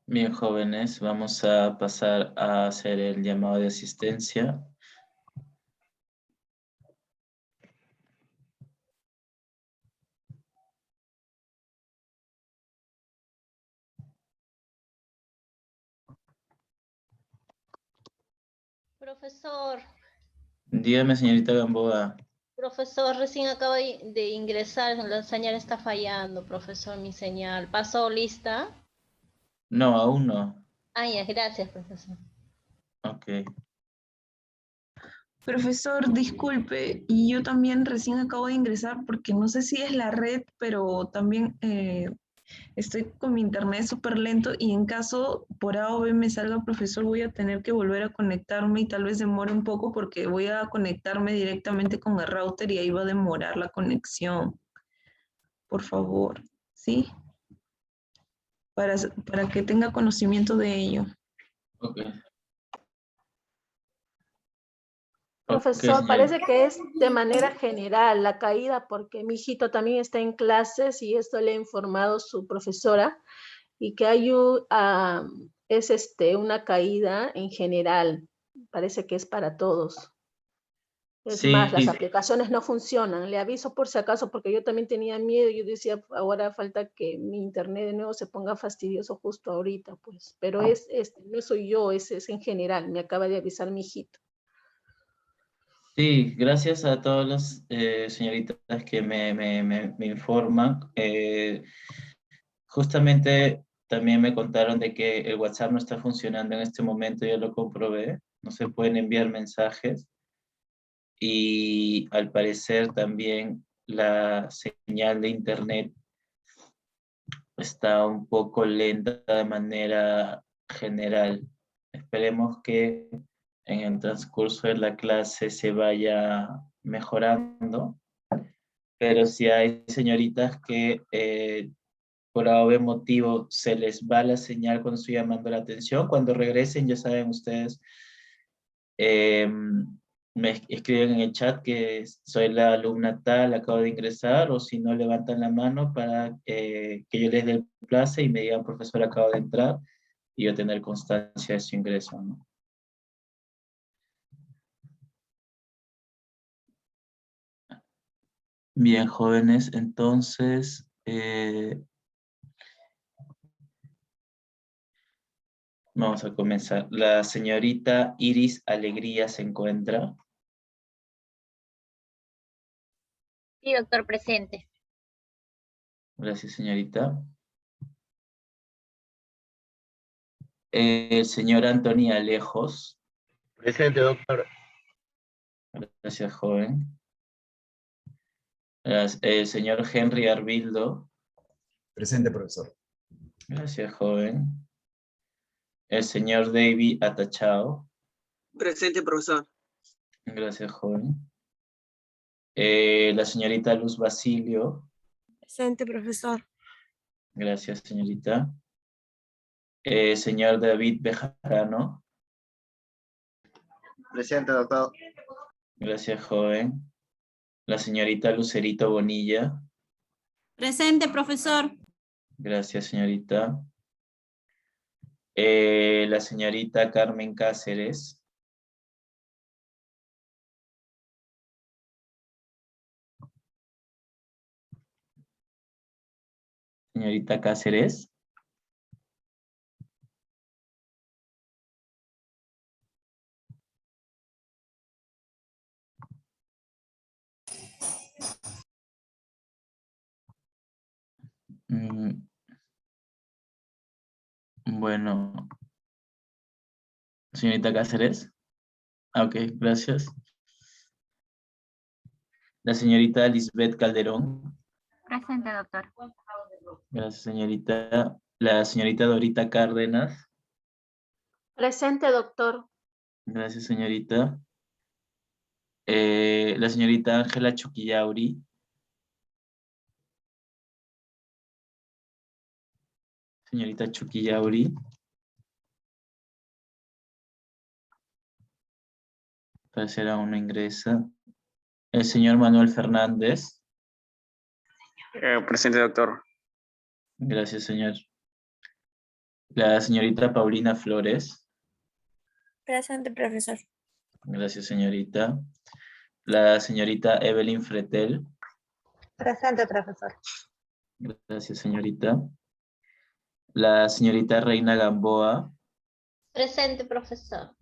Bien, jóvenes, vamos a pasar a hacer el llamado de asistencia. Profesor, Dígame, señorita Gamboa. profesor, recién acabo de ingresar, la señal está fallando, profesor, mi señal. ¿Pasó lista? No, aún no. Ah, ya, gracias, profesor. Ok. Profesor, disculpe, y yo también recién acabo de ingresar porque no sé si es la red, pero también estoy con mi internet súper lento y en caso por A o B me salga profesor voy a tener que volver a conectarme y tal vez demore un poco porque voy a conectarme directamente con el router y ahí va a demorar la conexión. Por favor, ¿sí? Para que tenga conocimiento de ello. Ok. Profesor, Ok, parece que es de manera general la caída porque mi hijito también está en clases y esto le ha informado su profesora y que hay una caída en general. Parece que es para todos. Es más, las sí, aplicaciones no funcionan. Le aviso por si acaso porque yo también tenía miedo. Yo decía, ahora falta que mi internet de nuevo se ponga fastidioso justo ahorita, pues. Pero no soy yo, es en general. Me acaba de avisar mi hijito. sí, gracias a todas las señoritas que me informan. Justamente también me contaron de que el WhatsApp no está funcionando en este momento, ya lo comprobé, no se pueden enviar mensajes y al parecer también la señal de internet está un poco lenta de manera general. Esperemos que en el transcurso de la clase se vaya mejorando, pero si hay señoritas que por algún motivo se les va la señal cuando estoy llamando la atención, cuando regresen ya saben ustedes, eh, me escriben en el chat que soy la alumna tal, acabo de ingresar, o si no levantan la mano para que yo les dé el place y me digan, profesor, acabo de entrar, y yo tener constancia de su ingreso, ¿no? Bien, jóvenes, entonces, vamos a comenzar. La señorita Iris Alegría se encuentra. Sí, doctor, presente. Gracias, señorita. El señor Anthony Alejos. Presente, doctor. Gracias, joven. El señor Henry Arbildo. Presente, profesor. Gracias, joven. El señor David Atachao. Presente, profesor. Gracias, joven. La señorita Luz Basilio. Presente, profesor. Gracias, señorita. Señor David Bejarano. Presente, doctor. Gracias, joven. La señorita Lucerito Bonilla. Presente, profesor. Gracias, señorita. La señorita Carmen Cáceres. Señorita Cáceres. Bueno, señorita Cáceres. Ok, gracias. La señorita Lisbeth Calderón. Presente, doctor. Gracias, señorita. La señorita Dorita Cárdenas. Presente, doctor. Gracias, señorita. La señorita Ángela Chuquillauri. Señorita Chuquillauri. Parecer aún no ingresa. El señor Manuel Fernández. Presente, doctor. Gracias, señor. La señorita Paulina Flores. Presente, profesor. Gracias, señorita. La señorita Evelyn Fretel. Presente, profesor. Gracias, señorita. La señorita Reina Gamboa. Presente, profesor.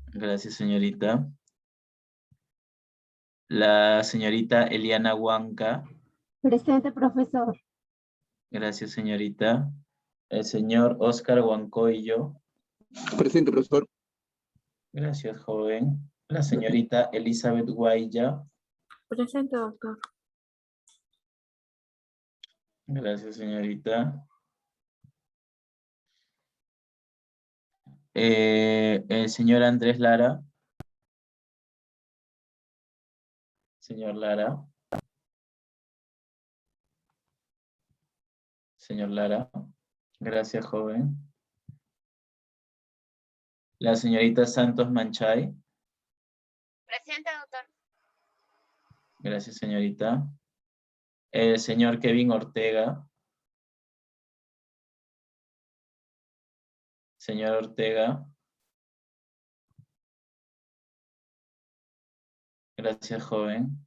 Gracias, señorita. La señorita Eliana Huanca. Presente, profesor. Gracias, señorita. El señor Oscar Huancoyo. Presente, profesor. Gracias, joven. La señorita Elizabeth Guaya. Presente, doctor. Gracias, señorita. El señor Andrés Lara. Señor Lara. Señor Lara. Gracias, joven. La señorita Santos Manchay. Presente, doctor. Gracias, señorita. El señor Kevin Ortega. Señor Ortega. Gracias, joven.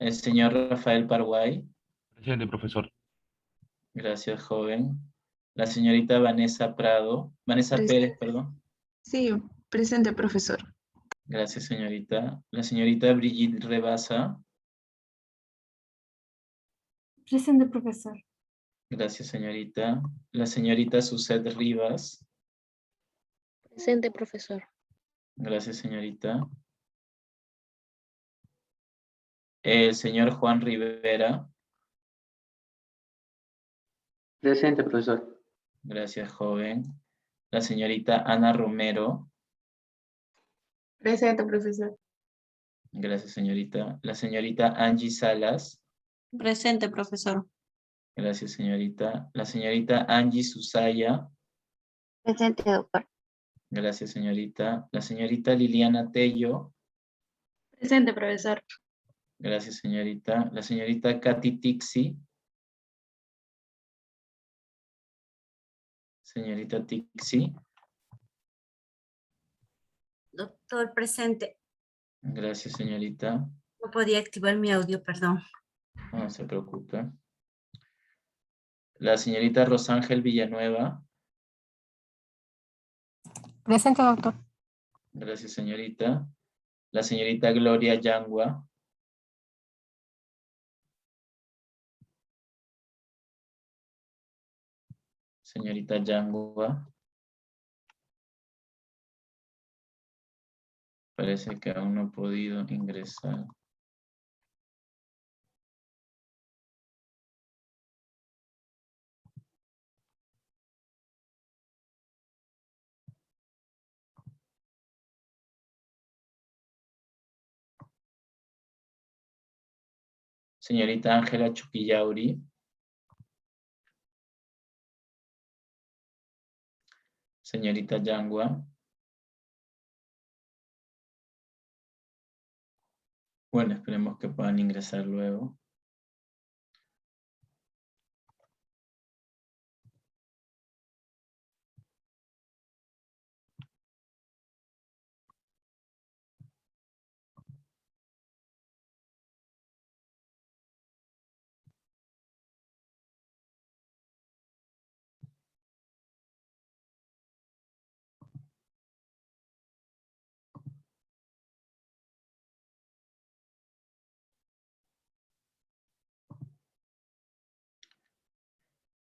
El señor Rafael Paraguay. Presente, profesor. Gracias, joven. La señorita Vanessa Prado. Vanessa Pérez, perdón. Sí, presente, profesor. Gracias, señorita. La señorita Brigitte Rebasa. Presente, profesor. Gracias, señorita. La señorita Suzette Rivas. Presente, profesor. Gracias, señorita. El señor Juan Rivera. Presente, profesor. Gracias, joven. La señorita Ana Romero. Presente, profesor. Gracias, señorita. La señorita Angie Salas. Presente, profesor. Gracias, señorita. La señorita Angie Susaya. Presente, doctor. Gracias, señorita. La señorita Liliana Tello. Presente, profesor. Gracias, señorita. La señorita Katy Tixi. Señorita Tixi. Doctor, presente. Gracias, señorita. No podía activar mi audio, perdón. No se preocupe. La señorita Rosángel Villanueva. Presente, doctor. Gracias, señorita. La señorita Gloria Yangua. Señorita Yangua. Parece que aún no ha podido ingresar. Señorita Ángela Chuquillauri. Señorita Yangua. Bueno, esperemos que puedan ingresar luego.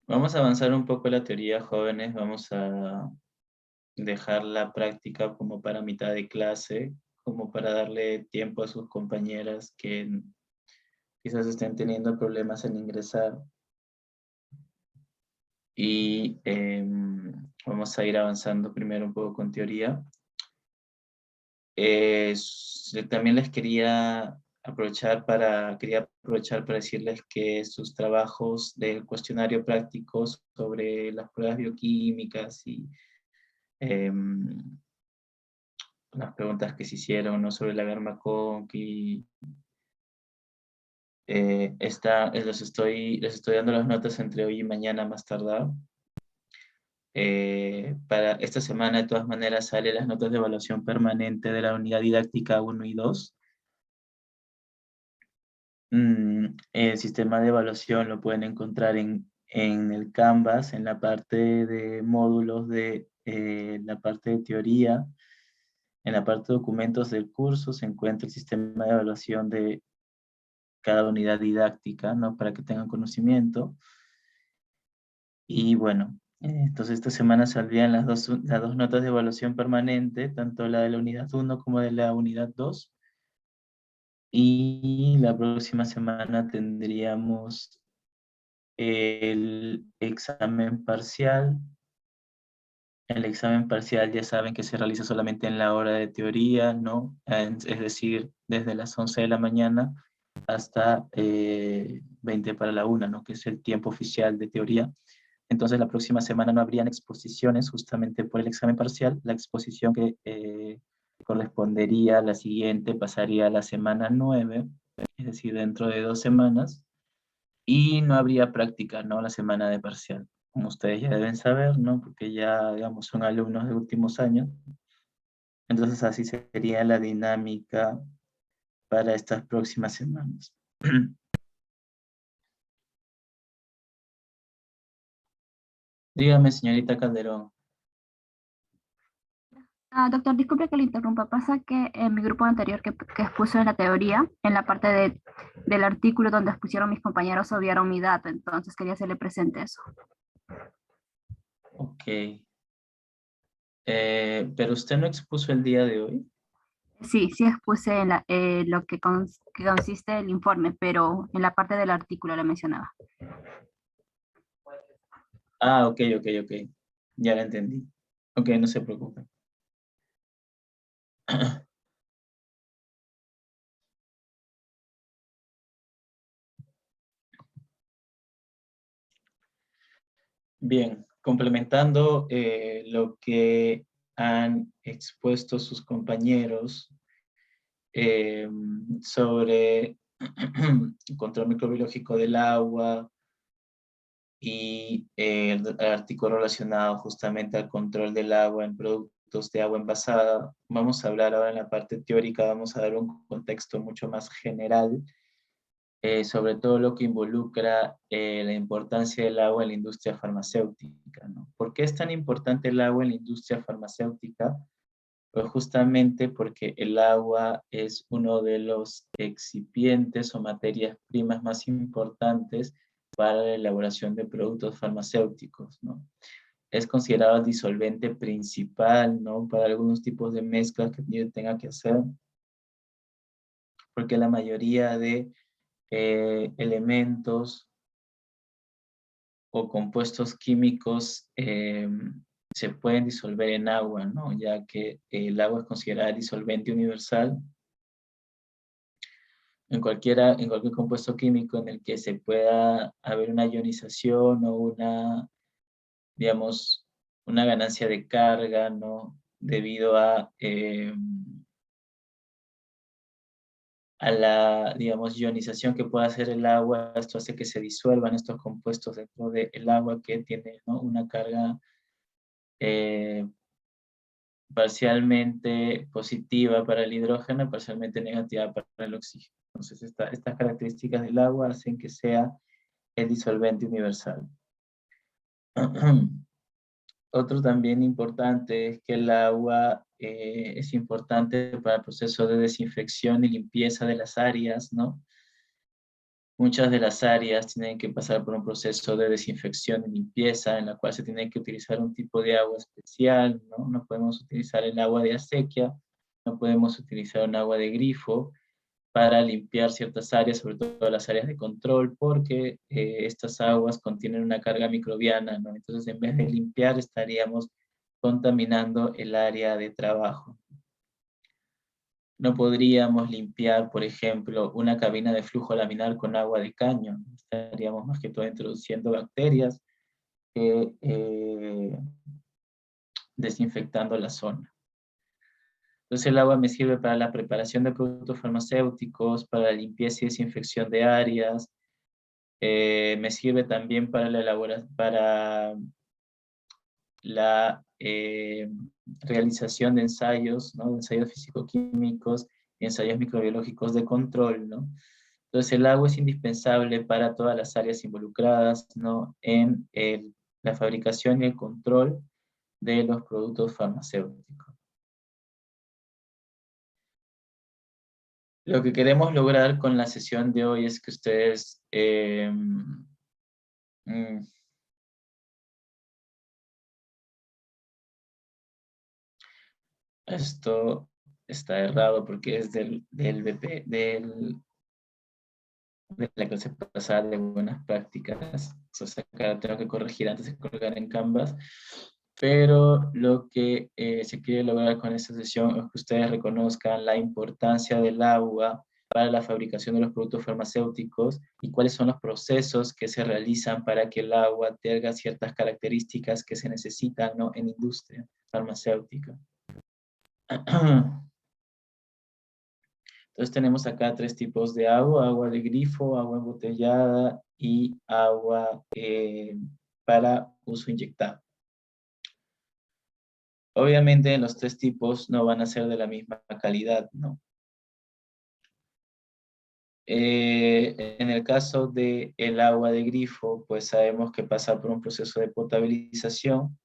Vamos a avanzar un poco la teoría, jóvenes. Vamos a dejar la práctica como para mitad de clase, como para darle tiempo a sus compañeras que quizás estén teniendo problemas en ingresar. Y vamos a ir avanzando primero un poco con teoría. También les quería aprovechar para decirles que sus trabajos del cuestionario práctico sobre las pruebas bioquímicas y las preguntas que se hicieron, ¿no?, sobre la Garmaconqui, les estoy dando las notas entre hoy y mañana más tardar. Para esta semana, de todas maneras, salen las notas de evaluación permanente de la unidad didáctica 1 y 2. El sistema de evaluación lo pueden encontrar en el Canvas, en la parte de módulos de la parte de teoría. En la parte de documentos del curso se encuentra el sistema de evaluación de cada unidad didáctica, ¿no?, para que tengan conocimiento. Y bueno, entonces esta semana saldrían las dos notas de evaluación permanente, tanto la de la unidad 1 como de la unidad 2. Y la próxima semana tendríamos el examen parcial. El examen parcial ya saben que se realiza solamente en la hora de teoría, ¿no? Es decir, desde las 11 de la mañana hasta 20 para la 1, ¿no?, que es el tiempo oficial de teoría. Entonces la próxima semana no habrían exposiciones justamente por el examen parcial. La exposición que correspondería a la siguiente pasaría a la semana 9, es decir, dentro de 2 semanas. Y no habría práctica, ¿no?, la semana de parcial, como ustedes ya deben saber, ¿no?, porque ya, digamos, son alumnos de últimos años. Entonces así sería la dinámica para estas próximas semanas. Dígame, señorita Calderón. Doctor, disculpe que le interrumpa. Pasa que en mi grupo anterior que expuso en la teoría, en la parte del artículo donde expusieron mis compañeros, obviaron mi dato, entonces quería hacerle presente eso. Ok. ¿Pero usted no expuso el día de hoy? Sí, sí expuse en lo que consiste el informe, pero en la parte del artículo la mencionaba. Ah, ok. Ya la entendí. Ok, no se preocupe. Bien, complementando lo que han expuesto sus compañeros sobre el control microbiológico del agua y el artículo relacionado justamente al control del agua en productos de agua envasada, vamos a hablar ahora en la parte teórica, vamos a dar un contexto mucho más general sobre todo lo que involucra la importancia del agua en la industria farmacéutica, ¿no? ¿Por qué es tan importante el agua en la industria farmacéutica? Pues justamente porque el agua es uno de los excipientes o materias primas más importantes para la elaboración de productos farmacéuticos, ¿no? Es considerado el disolvente principal, ¿no?, para algunos tipos de mezclas que tenga que hacer, porque la mayoría de elementos o compuestos químicos se pueden disolver en agua, ¿no?, ya que el agua es considerada disolvente universal. En cualquier compuesto químico en el que se pueda haber una ionización o una, digamos, una ganancia de carga, ¿no?, debido a la, digamos, ionización que puede hacer el agua. Esto hace que se disuelvan estos compuestos dentro del agua que tiene, ¿no?, una carga parcialmente positiva para el hidrógeno y parcialmente negativa para el oxígeno. Entonces, estas características del agua hacen que sea el disolvente universal. Otro también importante es que el agua es importante para el proceso de desinfección y limpieza de las áreas, ¿no? Muchas de las áreas tienen que pasar por un proceso de desinfección y limpieza, en la cual se tiene que utilizar un tipo de agua especial, ¿no? No podemos utilizar el agua de acequia, no podemos utilizar un agua de grifo para limpiar ciertas áreas, sobre todo las áreas de control, porque estas aguas contienen una carga microbiana, ¿no? Entonces, en vez de limpiar, estaríamos contaminando el área de trabajo. No podríamos limpiar, por ejemplo, una cabina de flujo laminar con agua de caño. Estaríamos más que todo introduciendo bacterias que desinfectando la zona. Entonces el agua me sirve para la preparación de productos farmacéuticos, para la limpieza y desinfección de áreas, me sirve también para la elaboración, para la realización de ensayos, ¿no? De ensayos físico-químicos y ensayos microbiológicos de control, ¿no? Entonces el agua es indispensable para todas las áreas involucradas, ¿no? En la fabricación y el control de los productos farmacéuticos. Lo que queremos lograr con la sesión de hoy es que ustedes esto está errado porque es del BP, de la clase pasada de buenas prácticas. O sea, acá tengo que corregir antes de colgar en Canvas. Pero lo que se quiere lograr con esta sesión es que ustedes reconozcan la importancia del agua para la fabricación de los productos farmacéuticos y cuáles son los procesos que se realizan para que el agua tenga ciertas características que se necesitan, ¿no? En industria farmacéutica. Entonces tenemos acá 3 tipos de agua: agua de grifo, agua embotellada y agua para uso inyectado. Obviamente los 3 tipos no van a ser de la misma calidad, ¿no? En el caso del agua de grifo, pues sabemos que pasa por un proceso de potabilización,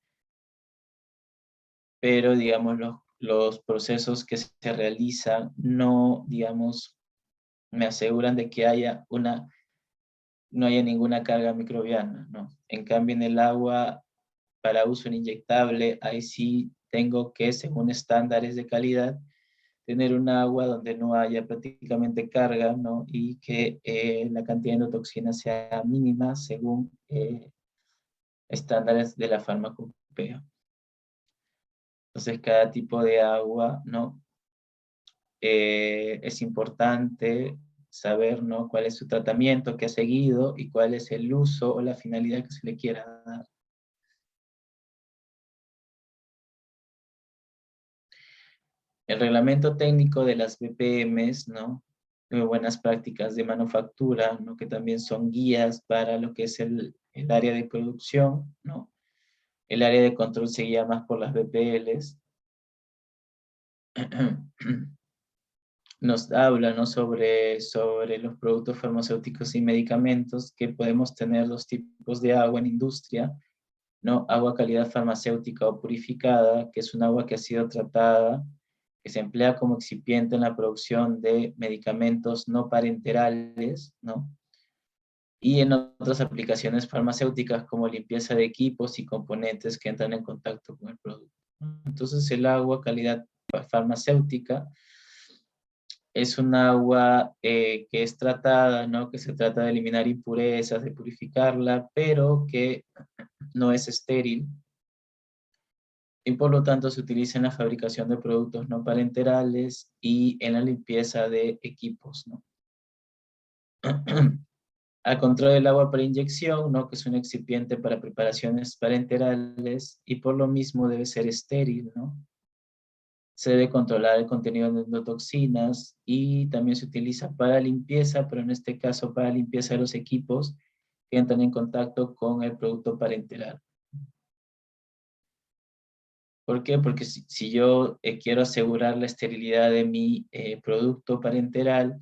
pero digamos los procesos que se realizan no, digamos, me aseguran de que no haya ninguna carga microbiana, ¿no? En cambio, en el agua para uso inyectable, ahí sí tengo que, según estándares de calidad, tener un agua donde no haya prácticamente carga, ¿no? Y que la cantidad de endotoxinas sea mínima según estándares de la farmacopea. Entonces, cada tipo de agua, ¿no? Es importante saber, ¿no? Cuál es su tratamiento que ha seguido y cuál es el uso o la finalidad que se le quiera dar. El reglamento técnico de las BPMs, ¿no? Buenas prácticas de manufactura, ¿no? Que también son guías para lo que es el área de producción, ¿no? El área de control se guía más por las BPLs. Nos habla, ¿no? sobre los productos farmacéuticos y medicamentos, que podemos tener 2 tipos de agua en industria, ¿no? Agua calidad farmacéutica o purificada, que es un agua que ha sido tratada, que se emplea como excipiente en la producción de medicamentos no parenterales, ¿no? Y en otras aplicaciones farmacéuticas como limpieza de equipos y componentes que entran en contacto con el producto. Entonces el agua calidad farmacéutica es un agua que es tratada, ¿no? Que se trata de eliminar impurezas, de purificarla, pero que no es estéril, y por lo tanto se utiliza en la fabricación de productos no parenterales y en la limpieza de equipos, ¿no? Al control del agua para inyección, ¿no? Que es un excipiente para preparaciones parenterales y por lo mismo debe ser estéril, ¿no? Se debe controlar el contenido de endotoxinas y también se utiliza para limpieza, pero en este caso para limpieza de los equipos que entran en contacto con el producto parenteral. ¿Por qué? Porque si yo quiero asegurar la esterilidad de mi producto parenteral,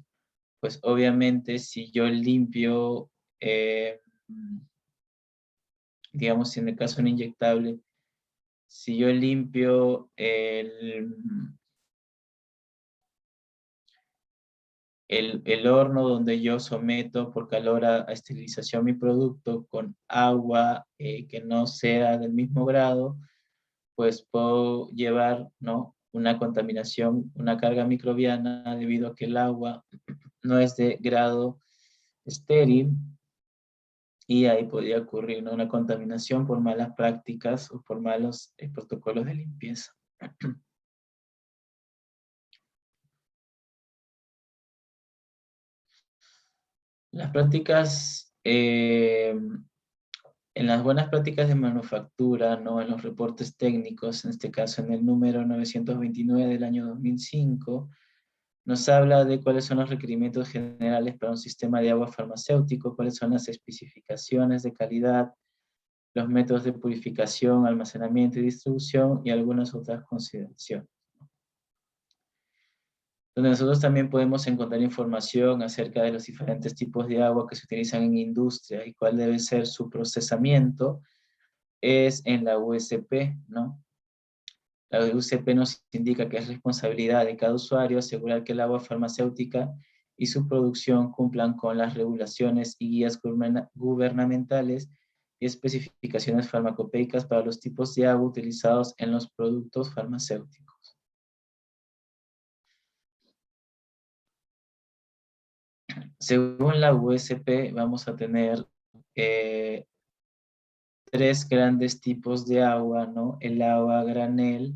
pues obviamente si yo limpio, digamos en el caso de un inyectable, si yo limpio el horno donde yo someto por calor a esterilización mi producto con agua que no sea del mismo grado, pues puedo llevar, ¿no? Una contaminación, una carga microbiana debido a que el agua no es de grado estéril y ahí podría ocurrir, ¿no? Una contaminación por malas prácticas o por malos protocolos de limpieza. Las prácticas, en las buenas prácticas de manufactura, ¿no? En los reportes técnicos, en este caso en el número 929 del año 2005, nos habla de cuáles son los requerimientos generales para un sistema de agua farmacéutico, cuáles son las especificaciones de calidad, los métodos de purificación, almacenamiento y distribución y algunas otras consideraciones. Donde nosotros también podemos encontrar información acerca de los diferentes tipos de agua que se utilizan en industria y cuál debe ser su procesamiento, es en la USP, ¿no? La USP nos indica que es responsabilidad de cada usuario asegurar que el agua farmacéutica y su producción cumplan con las regulaciones y guías gubernamentales y especificaciones farmacopéicas para los tipos de agua utilizados en los productos farmacéuticos. Según la USP, vamos a tener tres grandes tipos de agua, ¿no? El agua a granel,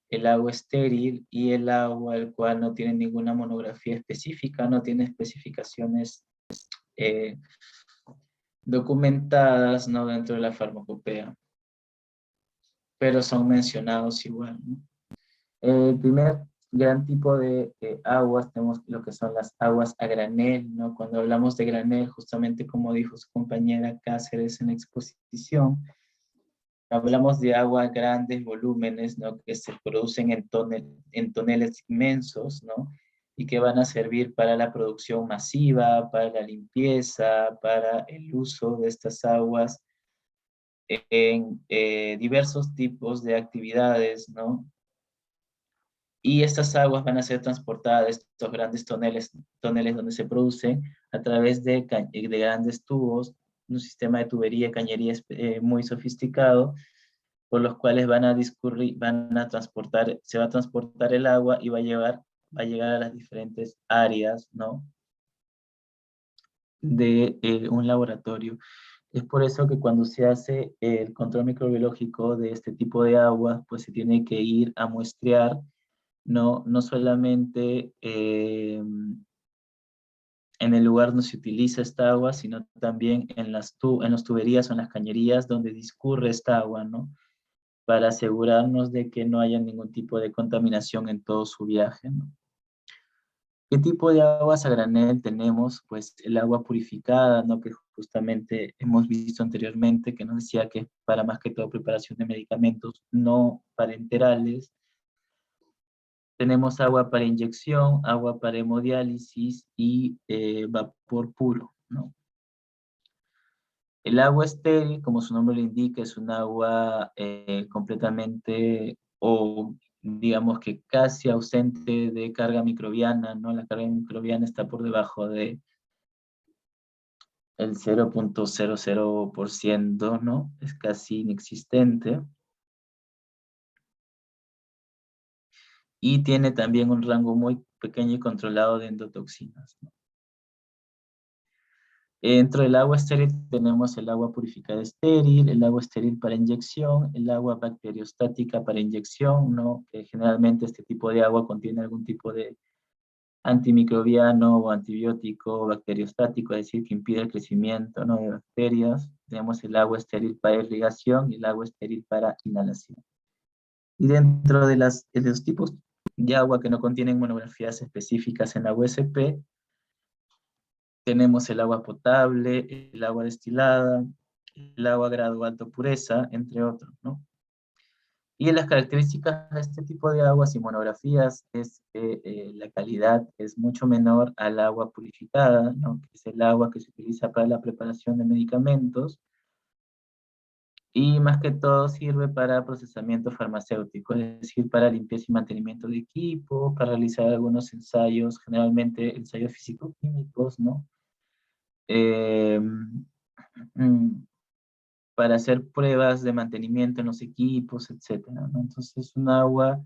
el agua estéril y el agua el cual no tiene ninguna monografía específica, no tiene especificaciones eh, documentadas, ¿no? Dentro de la farmacopea, pero son mencionados igual, ¿no? El primer gran tipo de aguas, tenemos lo que son las aguas a granel, ¿no? Cuando hablamos de granel, justamente como dijo su compañera Cáceres en la exposición, hablamos de agua a grandes volúmenes, ¿no? Que se producen en toneles inmensos, ¿no? Y que van a servir para la producción masiva, para la limpieza, para el uso de estas aguas en diversos tipos de actividades, ¿no? Y estas aguas van a ser transportadas de estos grandes toneles donde se produce a través de grandes tubos, un sistema de tubería y cañería muy sofisticado, por los cuales van a discurrir, se va a transportar el agua y va a llegar a las diferentes áreas, ¿no? De un laboratorio. Es por eso que cuando se hace el control microbiológico de este tipo de agua, pues se tiene que ir a muestrear, no solamente en el lugar donde se utiliza esta agua, sino también en las tuberías o en las cañerías donde discurre esta agua, ¿no? Para asegurarnos de que no haya ningún tipo de contaminación en todo su viaje, ¿no? ¿Qué tipo de aguas a granel tenemos? Pues el agua purificada, ¿no? Que justamente hemos visto anteriormente, que nos decía que es para más que todo preparación de medicamentos no parenterales. Tenemos agua para inyección, agua para hemodiálisis y vapor puro, ¿no? El agua estéril, como su nombre lo indica, es un agua completamente o digamos que casi ausente de carga microbiana, ¿no? La carga microbiana está por debajo de el 0.00%, ¿no? Es casi inexistente. Y tiene también un rango muy pequeño y controlado de endotoxinas, ¿no? Dentro del agua estéril tenemos el agua purificada estéril, el agua estéril para inyección, el agua bacteriostática para inyección, ¿no? Que generalmente este tipo de agua contiene algún tipo de antimicrobiano o antibiótico bacteriostático, es decir, que impide el crecimiento, ¿no? De bacterias. Tenemos el agua estéril para irrigación y el agua estéril para inhalación. Y dentro de los tipos de agua que no contienen monografías específicas en la USP, tenemos el agua potable, el agua destilada, el agua grado alto pureza, entre otros, ¿no? Y las características de este tipo de aguas y monografías es que la calidad es mucho menor al agua purificada, ¿no? Que es el agua que se utiliza para la preparación de medicamentos, y más que todo sirve para procesamiento farmacéutico, es decir, para limpieza y mantenimiento de equipo, para realizar algunos ensayos, generalmente ensayos físico-químicos, ¿no? Eh, para hacer pruebas de mantenimiento en los equipos, etcétera, ¿no? Entonces es un agua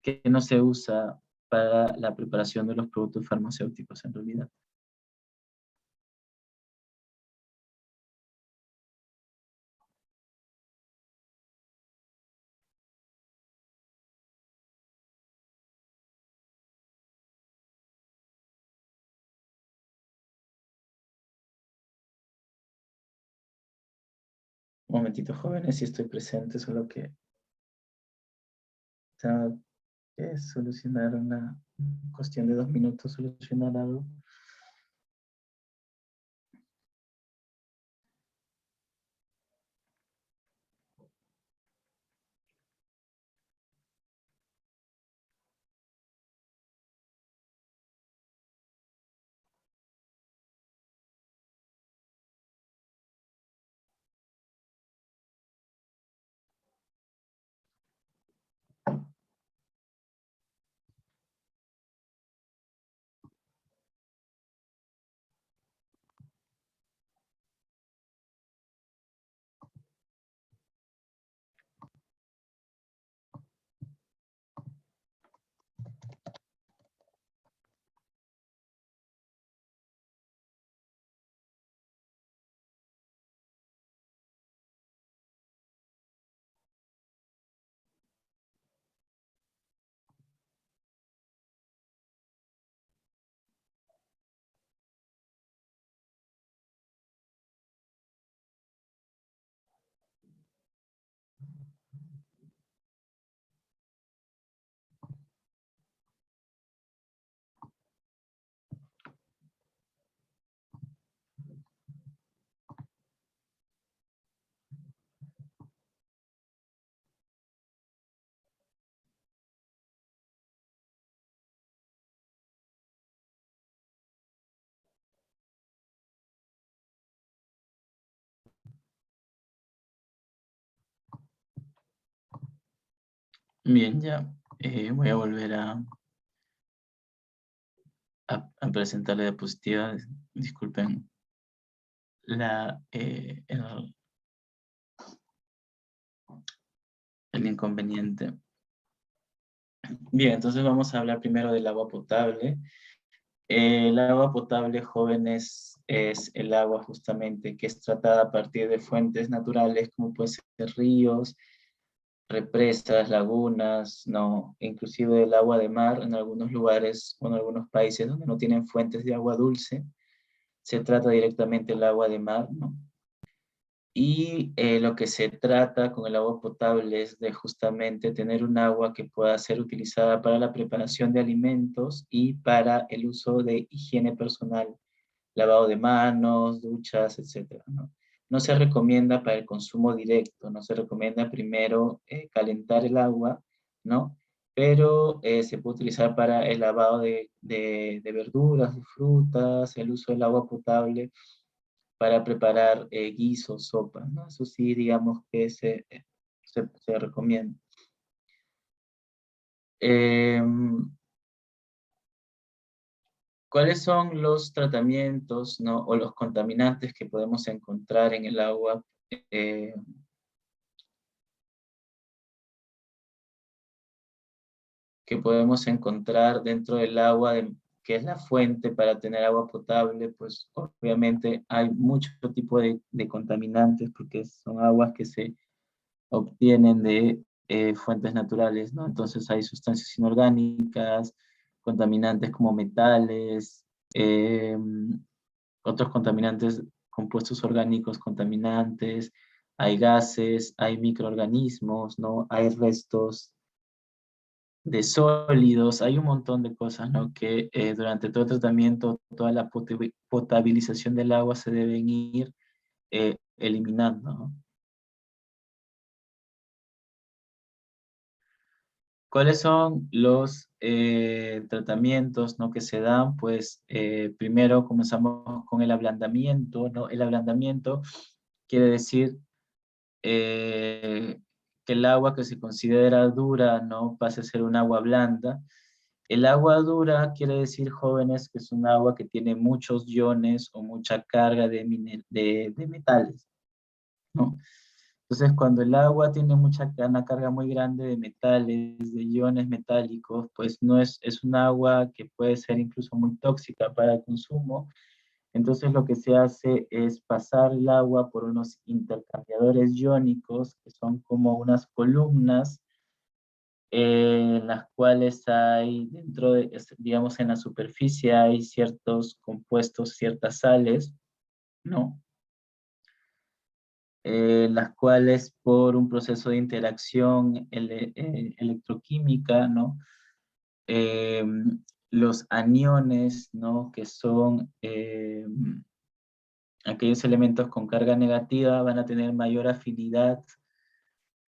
que no se usa para la preparación de los productos farmacéuticos en realidad. momentito, jóvenes, si estoy presente, solo que tengo que solucionar una cuestión de 2 minutos, solucionar algo. Bien, ya voy a volver a presentar la diapositiva. Disculpen el inconveniente. Bien, entonces vamos a hablar primero del agua potable. El agua potable, jóvenes, es el agua justamente que es tratada a partir de fuentes naturales, como pueden ser ríos, represas, lagunas, ¿no? Inclusive el agua de mar en algunos lugares o en algunos países donde no tienen fuentes de agua dulce, se trata directamente el agua de mar, ¿no? Y lo que se trata con el agua potable es de justamente tener un agua que pueda ser utilizada para la preparación de alimentos y para el uso de higiene personal, lavado de manos, duchas, etcétera, ¿no? No se recomienda para el consumo directo, no se recomienda primero calentar el agua, ¿no? Pero se puede utilizar para el lavado de verduras, de frutas, el uso del agua potable para preparar guisos, sopas, ¿no? Eso sí, digamos que se recomienda. ¿Cuáles son los tratamientos, ¿no? O los contaminantes que podemos encontrar en el agua? Que podemos encontrar dentro del agua, que es la fuente para tener agua potable, pues obviamente hay mucho tipo de contaminantes porque son aguas que se obtienen de fuentes naturales, ¿no? Entonces hay sustancias inorgánicas, contaminantes como metales, otros contaminantes, compuestos orgánicos contaminantes, hay gases, hay microorganismos, ¿no? Hay restos de sólidos, hay un montón de cosas, ¿no? Que durante todo el tratamiento, toda la potabilización del agua se deben ir eliminando, ¿no? ¿Cuáles son los tratamientos, ¿no? Que se dan? Pues primero comenzamos con el ablandamiento, ¿no? El ablandamiento quiere decir que el agua que se considera dura, ¿no? Pase a ser un agua blanda. El agua dura quiere decir, jóvenes, que es un agua que tiene muchos iones o mucha carga de metales, ¿no? Entonces, cuando el agua tiene una carga muy grande de metales, de iones metálicos, pues no es un agua que puede ser incluso muy tóxica para el consumo. Entonces, lo que se hace es pasar el agua por unos intercambiadores iónicos, que son como unas columnas, en las cuales hay dentro de, digamos, en la superficie hay ciertos compuestos, ciertas sales, ¿no? las cuales por un proceso de interacción electroquímica, ¿no? Los aniones, ¿no? Que son aquellos elementos con carga negativa, van a tener mayor afinidad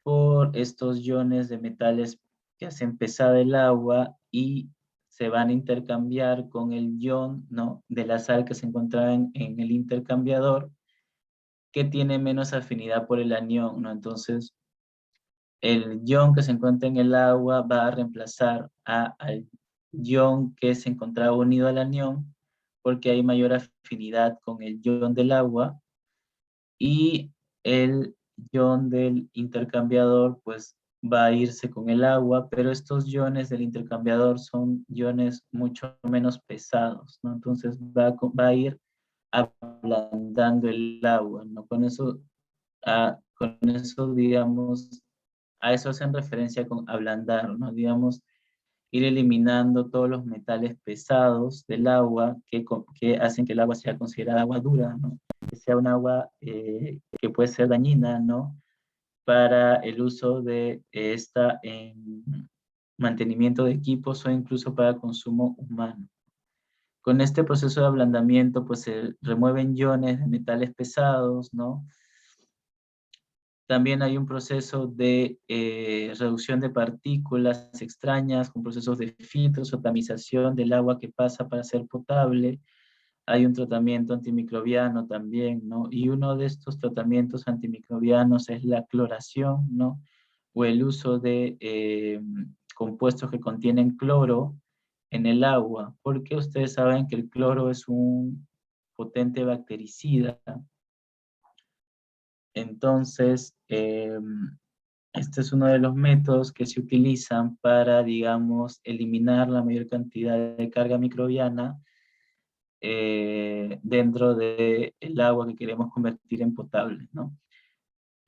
por estos iones de metales que hacen pesada el agua y se van a intercambiar con el ion, ¿no? De la sal que se encontraba en el intercambiador, que tiene menos afinidad por el anión, ¿no? Entonces, el ion que se encuentra en el agua va a reemplazar al ion que se encontraba unido al anión, porque hay mayor afinidad con el ion del agua, y el ion del intercambiador pues va a irse con el agua, pero estos iones del intercambiador son iones mucho menos pesados, ¿no? Entonces va a ir ablandando el agua, ¿no? Con eso, digamos, a eso hacen referencia con ablandar, ¿no? Digamos, ir eliminando todos los metales pesados del agua que hacen que el agua sea considerada agua dura, ¿no? Que sea un agua que puede ser dañina, ¿no? Para el uso de esta en mantenimiento de equipos o incluso para consumo humano. Con este proceso de ablandamiento, pues se remueven iones de metales pesados, ¿no? También hay un proceso de reducción de partículas extrañas, con procesos de filtros o tamización del agua que pasa para ser potable. Hay un tratamiento antimicrobiano también, ¿no? Y uno de estos tratamientos antimicrobianos es la cloración, ¿no? O el uso de compuestos que contienen cloro en el agua, porque ustedes saben que el cloro es un potente bactericida. Entonces, este es uno de los métodos que se utilizan para, digamos, eliminar la mayor cantidad de carga microbiana dentro del agua que queremos convertir en potable, ¿no?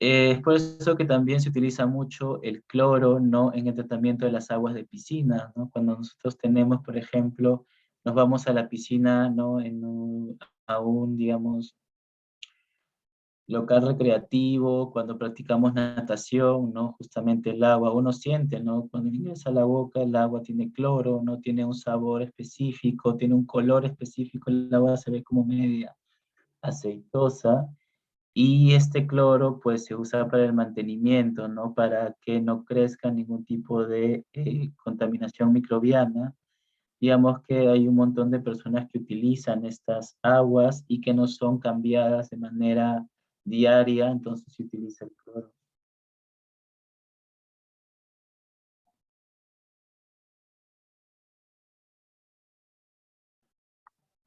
Es por eso que también se utiliza mucho el cloro, ¿no? En el tratamiento de las aguas de piscina, ¿no? Cuando nosotros tenemos, por ejemplo, nos vamos a la piscina, ¿no? A un, digamos, local recreativo, cuando practicamos natación, ¿no? Justamente el agua, uno siente, ¿no? Cuando ingresa a la boca, el agua tiene cloro, no tiene un sabor específico, tiene un color específico, el agua se ve como media aceitosa, y este cloro pues se usa para el mantenimiento, ¿no? Para que no crezca ningún tipo de contaminación microbiana. Digamos que hay un montón de personas que utilizan estas aguas y que no son cambiadas de manera diaria, entonces se utiliza el cloro.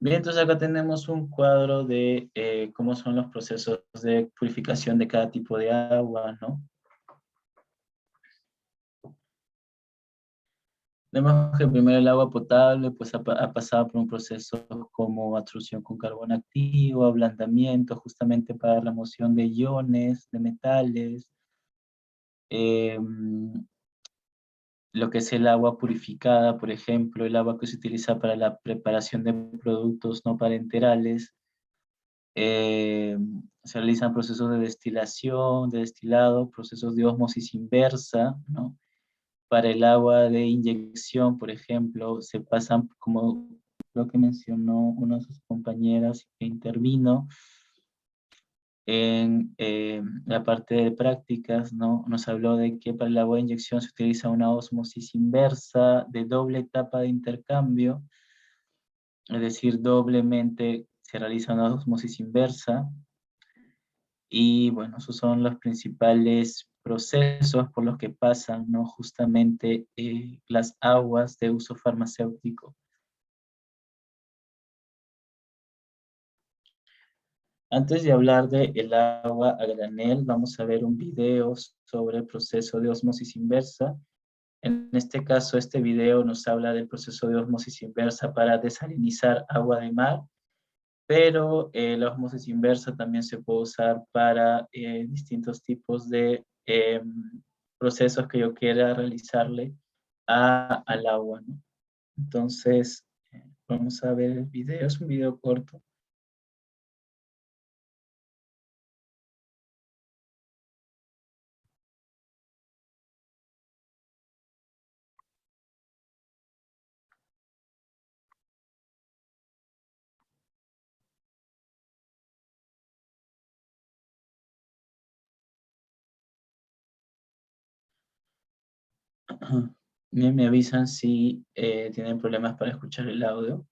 Bien, entonces acá tenemos un cuadro de cómo son los procesos de purificación de cada tipo de agua, ¿no? Vemos que primero el agua potable pues ha pasado por un proceso como absorción con carbón activo, ablandamiento justamente para remoción de iones, de metales, lo que es el agua purificada, por ejemplo, el agua que se utiliza para la preparación de productos no parenterales. Se realizan procesos de destilación, de destilado, procesos de ósmosis inversa, ¿no? Para el agua de inyección, por ejemplo, se pasan, como lo que mencionó una de sus compañeras que intervino en la parte de prácticas, ¿no? Nos habló de que para el agua de inyección se utiliza una ósmosis inversa de doble etapa de intercambio, es decir, doblemente se realiza una ósmosis inversa. Y bueno, esos son los principales procesos por los que pasan, ¿no? Justamente las aguas de uso farmacéutico. Antes de hablar del agua a granel, vamos a ver un video sobre el proceso de ósmosis inversa. En este caso, este video nos habla del proceso de ósmosis inversa para desalinizar agua de mar, pero la ósmosis inversa también se puede usar para distintos tipos de procesos que yo quiera realizarle al agua, ¿no? Entonces, vamos a ver el video, es un video corto. Bien, me avisan si tienen problemas para escuchar el audio.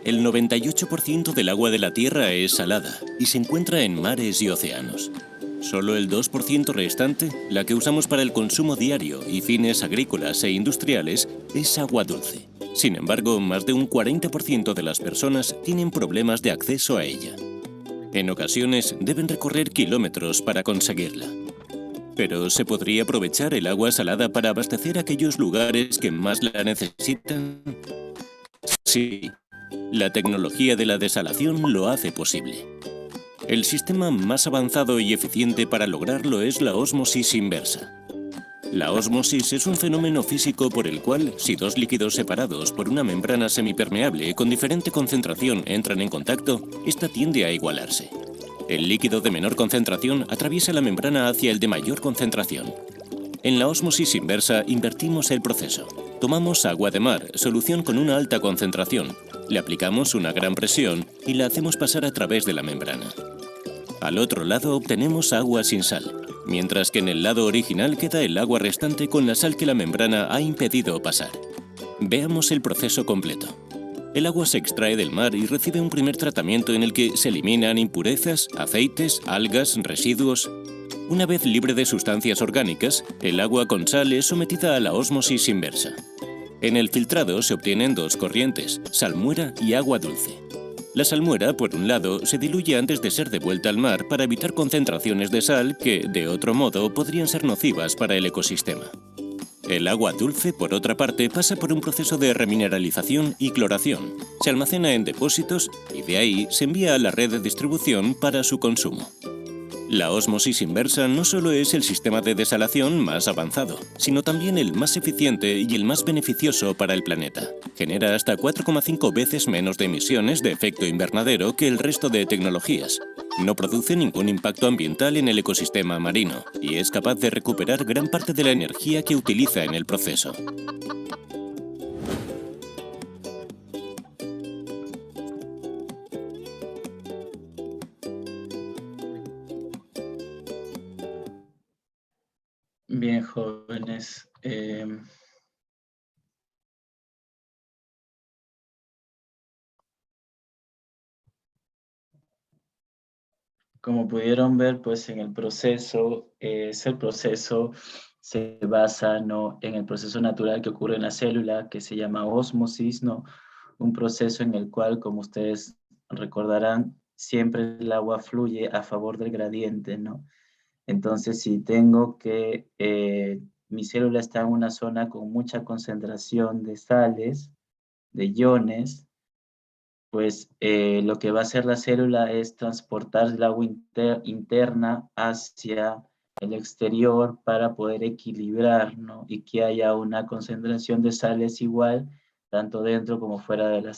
El 98% del agua de la Tierra es salada y se encuentra en mares y océanos. Solo el 2% restante, la que usamos para el consumo diario y fines agrícolas e industriales, es agua dulce. Sin embargo, más de un 40% de las personas tienen problemas de acceso a ella. En ocasiones deben recorrer kilómetros para conseguirla. Pero ¿se podría aprovechar el agua salada para abastecer aquellos lugares que más la necesitan? Sí. La tecnología de la desalación lo hace posible. El sistema más avanzado y eficiente para lograrlo es la ósmosis inversa. La ósmosis es un fenómeno físico por el cual, si dos líquidos separados por una membrana semipermeable con diferente concentración entran en contacto, esta tiende a igualarse. El líquido de menor concentración atraviesa la membrana hacia el de mayor concentración. En la ósmosis inversa invertimos el proceso. Tomamos agua de mar, solución con una alta concentración, le aplicamos una gran presión y la hacemos pasar a través de la membrana. Al otro lado obtenemos agua sin sal, mientras que en el lado original queda el agua restante con la sal que la membrana ha impedido pasar. Veamos el proceso completo. El agua se extrae del mar y recibe un primer tratamiento en el que se eliminan impurezas, aceites, algas, residuos. Una vez libre de sustancias orgánicas, el agua con sal es sometida a la ósmosis inversa. En el filtrado se obtienen dos corrientes, salmuera y agua dulce. La salmuera, por un lado, se diluye antes de ser devuelta al mar para evitar concentraciones de sal que, de otro modo, podrían ser nocivas para el ecosistema. El agua dulce, por otra parte, pasa por un proceso de remineralización y cloración. Se almacena en depósitos y de ahí se envía a la red de distribución para su consumo. La ósmosis inversa no solo es el sistema de desalación más avanzado, sino también el más eficiente y el más beneficioso para el planeta. Genera hasta 4,5 veces menos de emisiones de efecto invernadero que el resto de tecnologías. No produce ningún impacto ambiental en el ecosistema marino y es capaz de recuperar gran parte de la energía que utiliza en el proceso. Bien, jóvenes. Como pudieron ver, pues en el proceso, ese proceso se basa, ¿no?, en el proceso natural que ocurre en la célula, que se llama ósmosis, ¿no? Un proceso en el cual, como ustedes recordarán, siempre el agua fluye a favor del gradiente, ¿no? Entonces, si tengo que, mi célula está en una zona con mucha concentración de sales, de iones, pues lo que va a hacer la célula es transportar el agua interna hacia el exterior para poder equilibrar, ¿no? Y que haya una concentración de sales igual, tanto dentro como fuera de la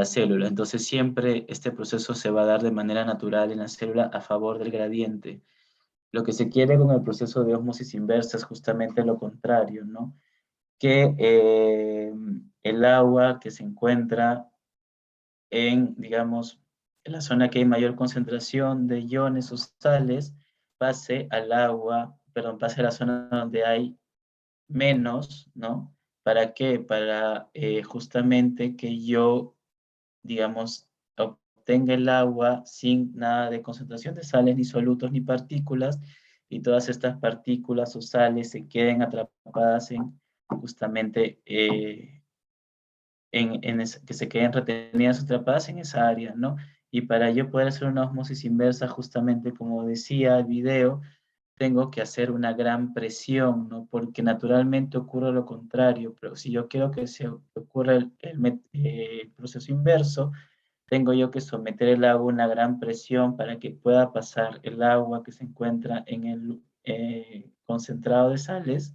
célula. Entonces siempre este proceso se va a dar de manera natural en la célula a favor del gradiente. Lo que se quiere con el proceso de ósmosis inversa es justamente lo contrario, ¿no? Que el agua que se encuentra en, digamos, en la zona que hay mayor concentración de iones o sales, pase al agua, perdón, pase a la zona donde hay menos, ¿no? ¿Para qué? Para justamente que yo, digamos, obtenga el agua sin nada de concentración de sales, ni solutos, ni partículas, y todas estas partículas o sales se queden atrapadas en justamente que se queden retenidas o atrapadas en esa área, ¿no? Y para yo poder hacer una ósmosis inversa, justamente como decía el video, tengo que hacer una gran presión, ¿no? Porque naturalmente ocurre lo contrario, pero si yo quiero que se ocurra el proceso inverso, tengo yo que someter el agua a una gran presión para que pueda pasar el agua que se encuentra en el concentrado de sales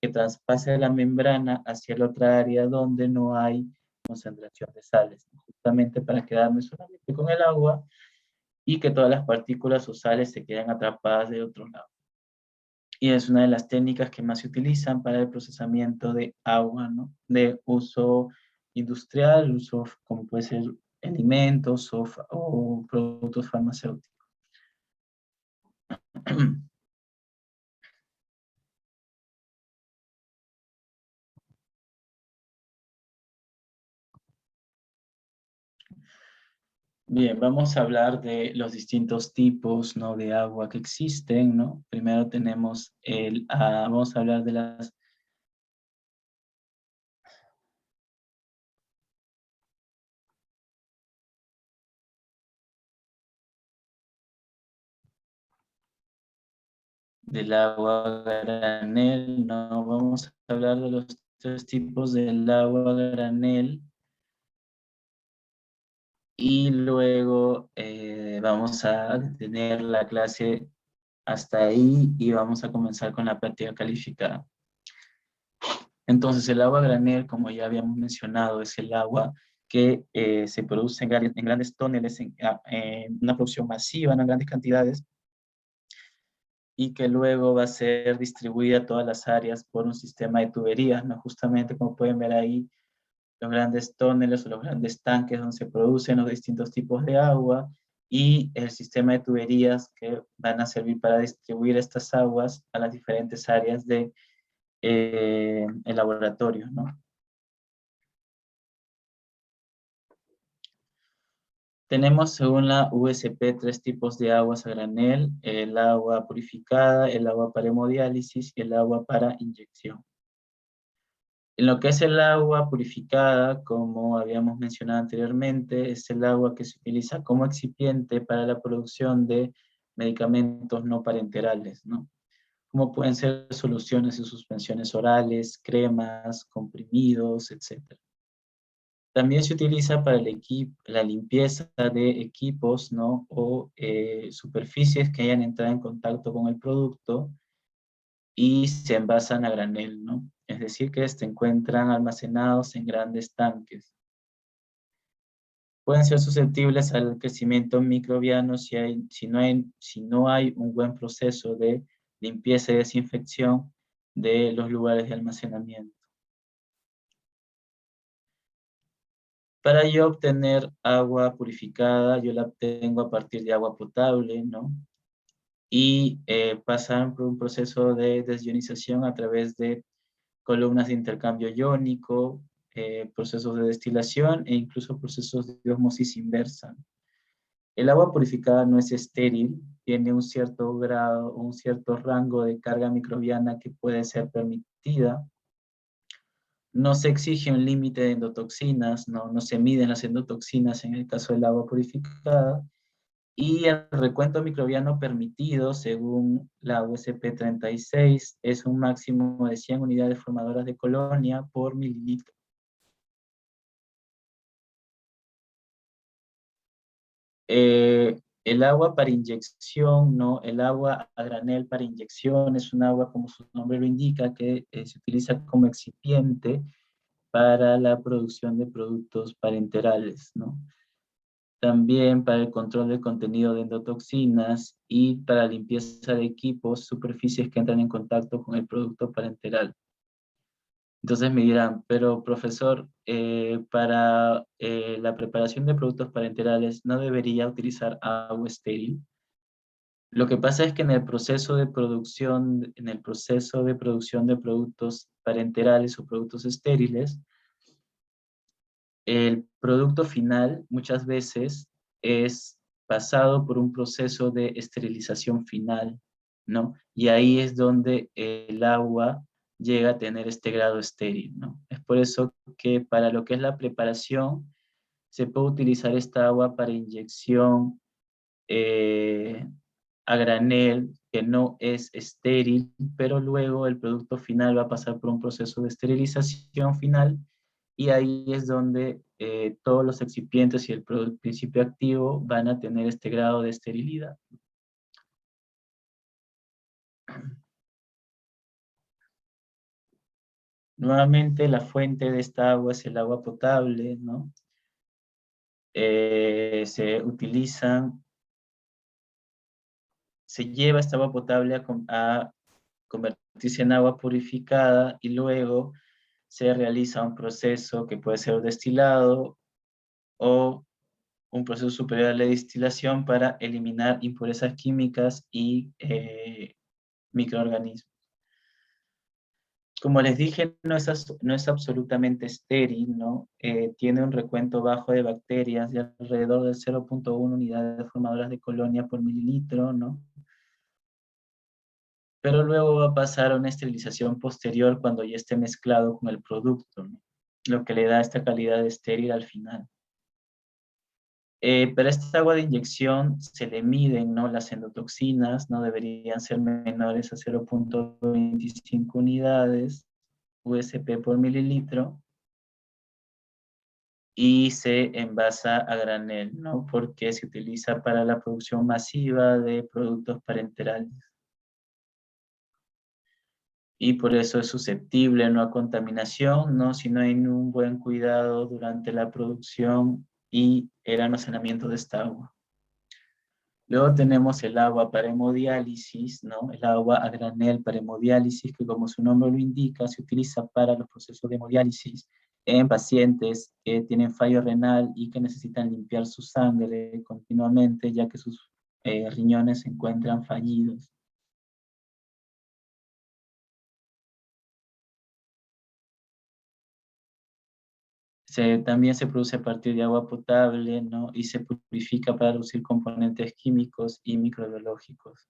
que traspase la membrana hacia la otra área donde no hay concentración de sales, ¿no? Justamente para quedarme solamente con el agua y que todas las partículas o sales se queden atrapadas de otro lado. Y es una de las técnicas que más se utilizan para el procesamiento de agua, ¿no?, de uso industrial, uso como puede ser alimentos o productos farmacéuticos. Bien, vamos a hablar de los distintos tipos, ¿no?, de agua que existen, ¿no? Primero tenemos vamos a hablar de las del agua granel, ¿no? Vamos a hablar de los 3 tipos del agua granel. Y luego vamos a tener la clase hasta ahí y vamos a comenzar con la práctica calificada. Entonces, el agua granel, como ya habíamos mencionado, es el agua que se produce en grandes túneles, en una producción masiva, en grandes cantidades, y que luego va a ser distribuida a todas las áreas por un sistema de tuberías, ¿no? Justamente como pueden ver ahí, los grandes túneles o los grandes tanques donde se producen los distintos tipos de agua y el sistema de tuberías que van a servir para distribuir estas aguas a las diferentes áreas de el laboratorio, ¿no? Tenemos, según la USP, 3 tipos de aguas a granel: el agua purificada, el agua para hemodiálisis y el agua para inyección. En lo que es el agua purificada, como habíamos mencionado anteriormente, es el agua que se utiliza como excipiente para la producción de medicamentos no parenterales, ¿no? Como pueden ser soluciones y suspensiones orales, cremas, comprimidos, etc. También se utiliza para la limpieza de equipos, ¿no?, o superficies que hayan entrado en contacto con el producto y se envasan a granel, ¿no? Es decir, que se encuentran almacenados en grandes tanques. Pueden ser susceptibles al crecimiento microbiano si no hay un buen proceso de limpieza y desinfección de los lugares de almacenamiento. Para yo obtener agua purificada, yo la obtengo a partir de agua potable, ¿no? Y pasan por un proceso de desionización a través de columnas de intercambio iónico, procesos de destilación e incluso procesos de ósmosis inversa. El agua purificada no es estéril, tiene un cierto grado, un cierto rango de carga microbiana que puede ser permitida. No se exige un límite de endotoxinas, no se miden las endotoxinas en el caso del agua purificada, y el recuento microbiano permitido, según la USP 36, es un máximo de 100 unidades formadoras de colonia por mililitro. El agua para inyección, ¿no? El agua a granel para inyección es un agua, como su nombre lo indica, que se utiliza como excipiente para la producción de productos parenterales, ¿no? También para el control del contenido de endotoxinas y para limpieza de equipos, superficies que entran en contacto con el producto parenteral. Entonces me dirán, pero profesor, para la preparación de productos parenterales, ¿no debería utilizar agua estéril? Lo que pasa es que en el proceso de producción de productos parenterales o productos estériles, el producto final muchas veces es pasado por un proceso de esterilización final, ¿no? Y ahí es donde el agua llega a tener este grado estéril, ¿no? Es por eso que para lo que es la preparación, se puede utilizar esta agua para inyección a granel, que no es estéril, pero luego el producto final va a pasar por un proceso de esterilización final, y ahí es donde todos los excipientes y el principio activo van a tener este grado de esterilidad. Nuevamente, la fuente de esta agua es el agua potable, ¿no? Se lleva esta agua potable a convertirse en agua purificada y luego se realiza un proceso que puede ser destilado o un proceso superior a la destilación para eliminar impurezas químicas y microorganismos. Como les dije, no es absolutamente estéril, ¿no? Tiene un recuento bajo de bacterias de alrededor de 0.1 unidades formadoras de colonia por mililitro, ¿no? Pero luego va a pasar a una esterilización posterior cuando ya esté mezclado con el producto, ¿no? Lo que le da esta calidad estéril al final. Pero esta agua de inyección se le miden, ¿no? Las endotoxinas, ¿no? Deberían ser menores a 0.25 unidades USP por mililitro y se envasa a granel, ¿no? Porque se utiliza para la producción masiva de productos parenterales. Y por eso es susceptible, ¿no? A contaminación, ¿no? Si no hay un buen cuidado durante la producción y el almacenamiento de esta agua. Luego tenemos el agua para hemodiálisis, ¿no? El agua a granel para hemodiálisis, que como su nombre lo indica, se utiliza para los procesos de hemodiálisis en pacientes que tienen fallo renal y que necesitan limpiar su sangre continuamente, ya que sus riñones se encuentran fallidos. También se produce a partir de agua potable, ¿no? Y se purifica para reducir componentes químicos y microbiológicos.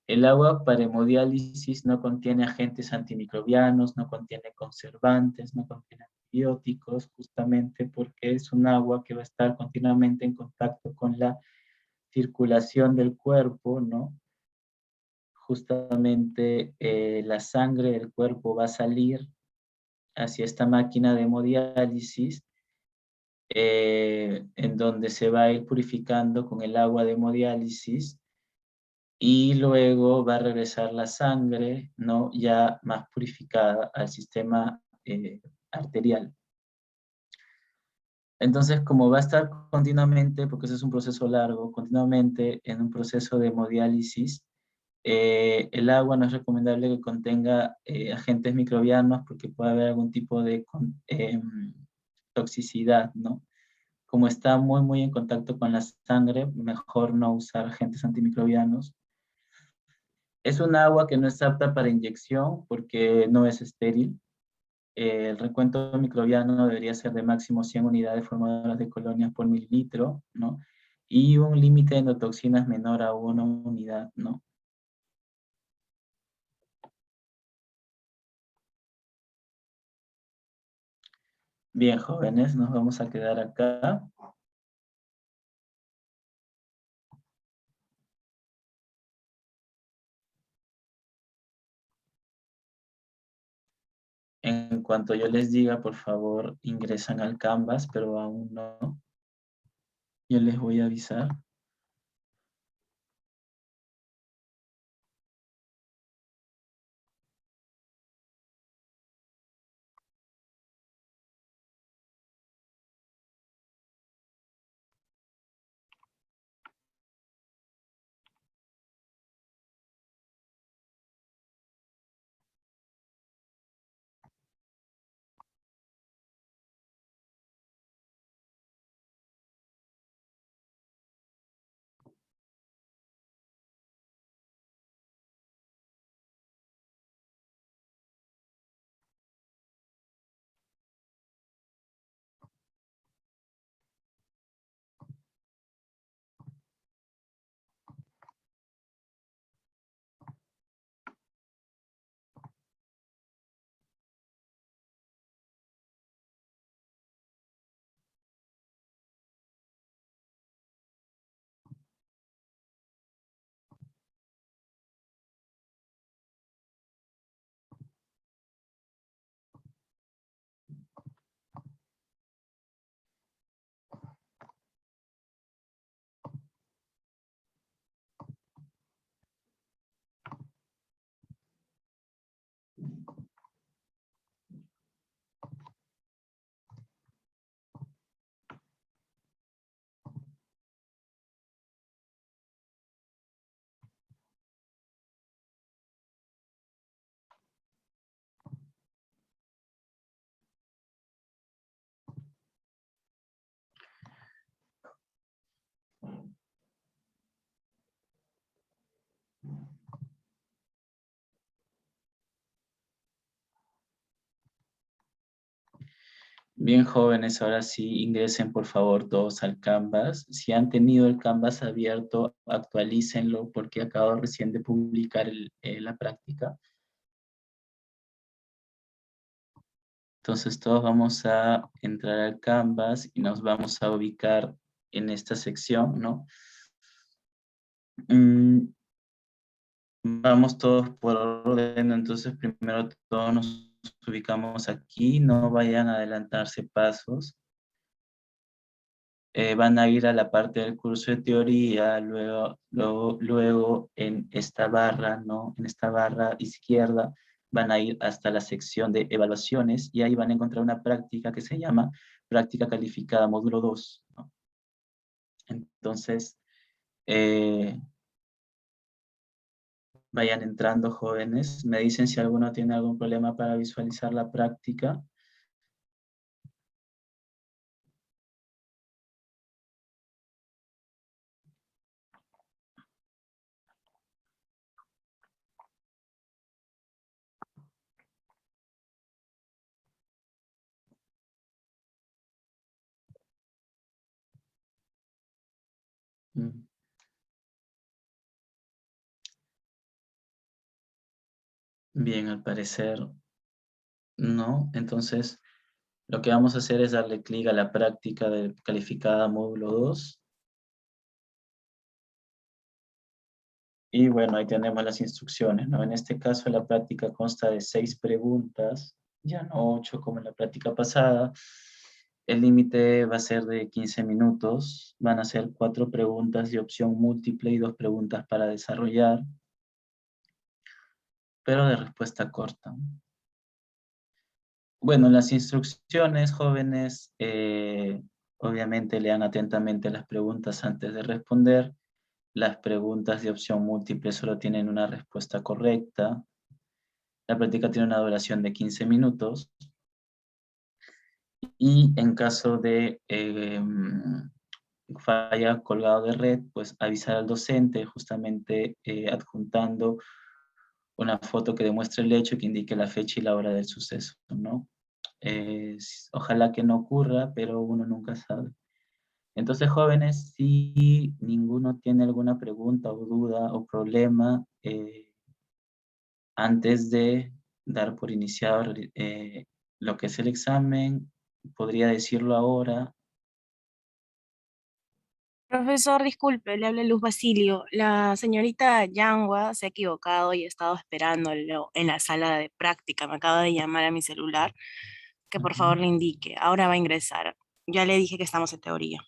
El agua para hemodiálisis no contiene agentes antimicrobianos, no contiene conservantes, no contiene antibióticos, justamente porque es un agua que va a estar continuamente en contacto con la circulación del cuerpo, ¿no? Justamente la sangre del cuerpo va a salir hacia esta máquina de hemodiálisis, en donde se va a ir purificando con el agua de hemodiálisis y luego va a regresar la sangre, ¿no? Ya más purificada al sistema arterial. Entonces, como va a estar continuamente, porque ese es un proceso largo, continuamente en un proceso de hemodiálisis, el agua no es recomendable que contenga agentes microbianos porque puede haber algún tipo de toxicidad, ¿no? Como está muy en contacto con la sangre, mejor no usar agentes antimicrobianos. Es un agua que no es apta para inyección porque no es estéril. El recuento microbiano debería ser de máximo 100 unidades formadoras de colonias por mililitro, ¿no? Y un límite de endotoxinas menor a 1 unidad, ¿no? Bien, jóvenes, nos vamos a quedar acá. En cuanto yo les diga, por favor, ingresan al Canvas, pero aún no. Yo les voy a avisar. Bien, jóvenes, ahora sí ingresen por favor todos al Canvas. Si han tenido el Canvas abierto, actualícenlo porque acabo recién de publicar la práctica. Entonces todos vamos a entrar al Canvas y nos vamos a ubicar en esta sección, ¿no? Vamos todos por orden, entonces primero todos nos ubicamos aquí, no vayan a adelantarse pasos. Van a ir a la parte del curso de teoría, luego en esta barra, ¿no? En esta barra izquierda van a ir hasta la sección de evaluaciones y ahí van a encontrar una práctica que se llama práctica calificada módulo 2, ¿no? Entonces, vayan entrando jóvenes, me dicen si alguno tiene algún problema para visualizar la práctica. Mm. Bien, al parecer no. Entonces, lo que vamos a hacer es darle clic a la práctica de calificada módulo 2. Y bueno, ahí tenemos las instrucciones, ¿no? En este caso la práctica consta de 6 preguntas, ya no 8 como en la práctica pasada. El límite va a ser de 15 minutos. Van a ser 4 preguntas de opción múltiple y 2 preguntas para desarrollar, pero de respuesta corta. Bueno, las instrucciones, jóvenes, obviamente lean atentamente las preguntas antes de responder. Las preguntas de opción múltiple solo tienen una respuesta correcta. La práctica tiene una duración de 15 minutos. Y en caso de falla colgado de red, pues avisar al docente justamente adjuntando una foto que demuestre el hecho que indique la fecha y la hora del suceso, ¿no? Ojalá que no ocurra, pero uno nunca sabe. Entonces, jóvenes, si ninguno tiene alguna pregunta o duda o problema, antes de dar por iniciado lo que es el examen, podría decirlo ahora. Profesor, disculpe, le habla Luz Basilio. La señorita Yangua se ha equivocado y he estado esperándolo en la sala de práctica. Me acaba de llamar a mi celular que por favor le indique. Ahora va a ingresar. Ya le dije que estamos en teoría.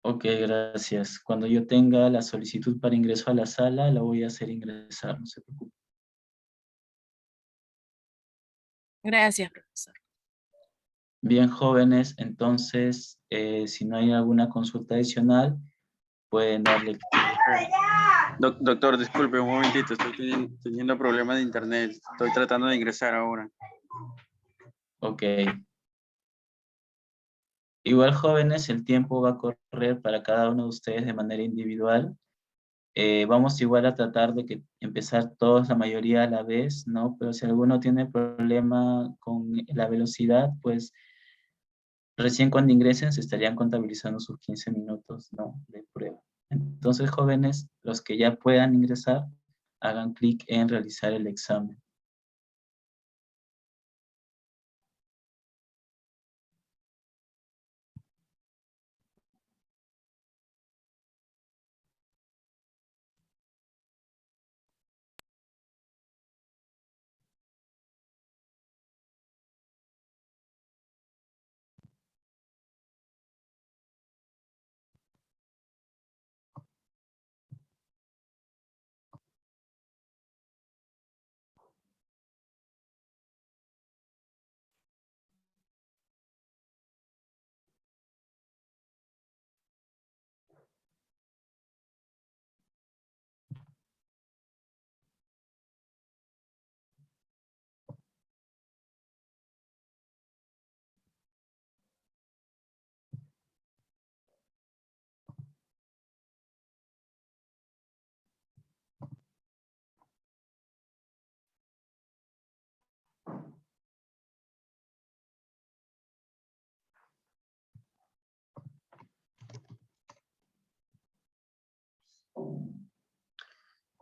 Ok, gracias. Cuando yo tenga la solicitud para ingreso a la sala, la voy a hacer ingresar, no se preocupe. Gracias, profesor. Bien, jóvenes, entonces, si no hay alguna consulta adicional, pueden darle clic. Doctor, disculpe un momentito, estoy teniendo problemas de internet. Estoy tratando de ingresar ahora. Ok. Igual, jóvenes, el tiempo va a correr para cada uno de ustedes de manera individual. Vamos igual a tratar de que empezar todos, la mayoría a la vez, ¿no? Pero si alguno tiene problema con la velocidad, pues recién cuando ingresen se estarían contabilizando sus 15 minutos, ¿no? De prueba. Entonces, jóvenes, los que ya puedan ingresar, hagan clic en realizar el examen.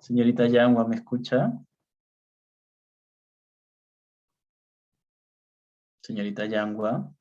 Señorita Yangua, ¿me escucha? Señorita Yangua.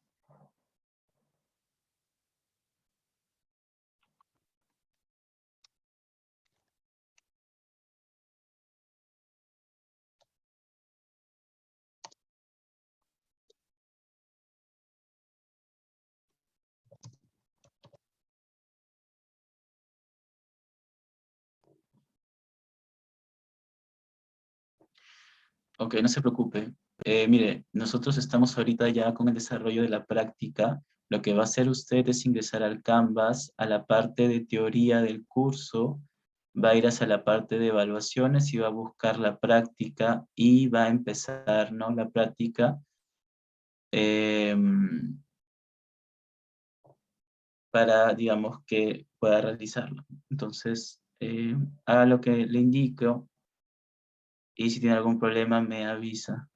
Ok, no se preocupe. Mire, nosotros estamos ahorita ya con el desarrollo de la práctica. Lo que va a hacer usted es ingresar al Canvas, a la parte de teoría del curso, va a ir hacia la parte de evaluaciones y va a buscar la práctica y va a empezar, ¿no? La práctica para, digamos, que pueda realizarlo. Entonces, haga lo que le indico y si tiene algún problema me avisa.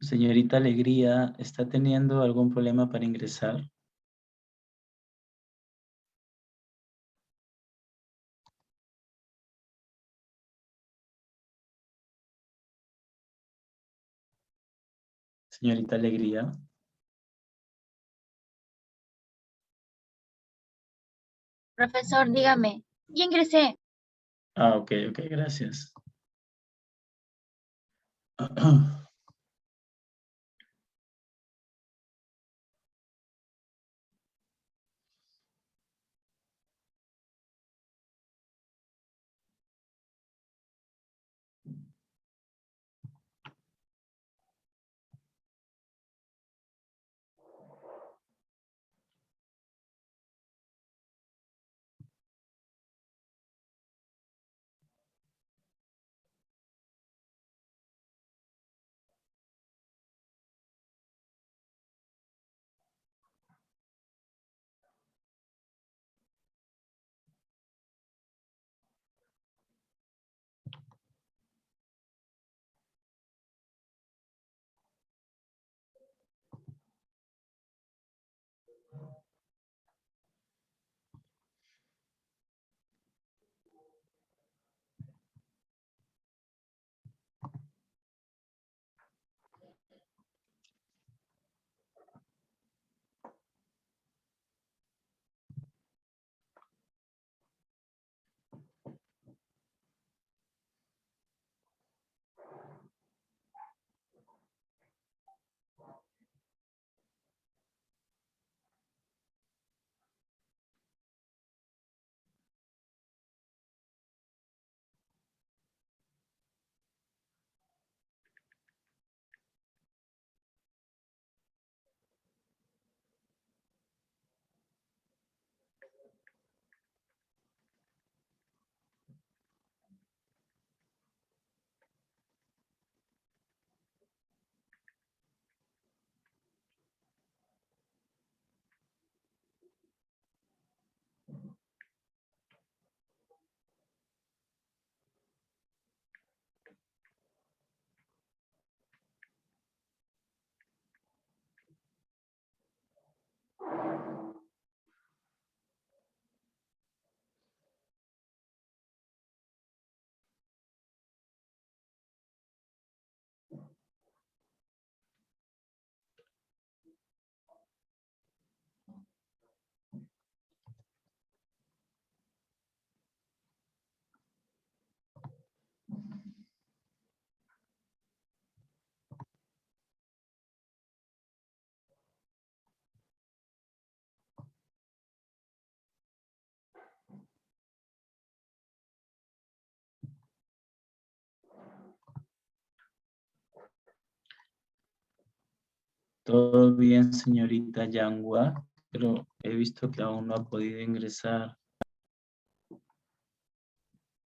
Señorita Alegría, ¿está teniendo algún problema para ingresar? Señorita Alegría. Profesor, dígame. Ya ingresé. Ah, ok, gracias. Todo bien, señorita Yangua, pero he visto que aún no ha podido ingresar.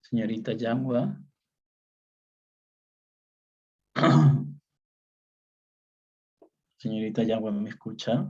Señorita Yangua. Señorita Yangua, ¿me escucha?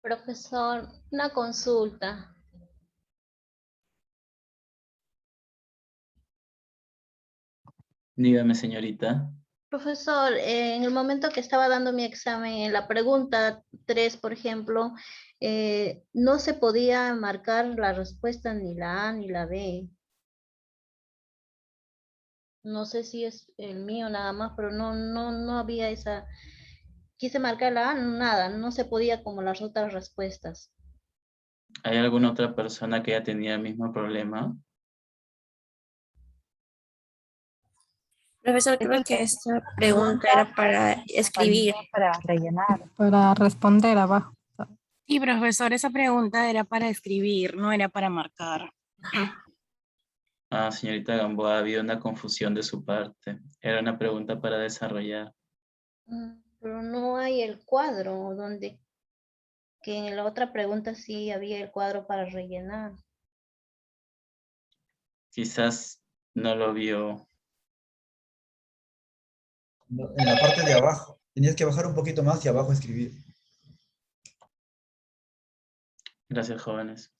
Profesor, una consulta. Dígame, señorita. Profesor, en el momento que estaba dando mi examen, en la pregunta 3, por ejemplo, no se podía marcar la respuesta ni la A ni la B. No sé si es el mío nada más, pero no había esa. Quise marcar la A, nada, no se podía como las otras respuestas. ¿Hay alguna otra persona que haya tenido el mismo problema? Profesor, creo que esta pregunta era para escribir. Para rellenar. Para responder abajo. Sí, profesor, esa pregunta era para escribir, no era para marcar. Ah, señorita Gamboa, había una confusión de su parte. Era una pregunta para desarrollar. Pero no hay el cuadro, donde que en la otra pregunta sí había el cuadro para rellenar. Quizás no lo vio. No, en la parte de abajo. Tenías que bajar un poquito más y abajo escribir. Gracias, jóvenes.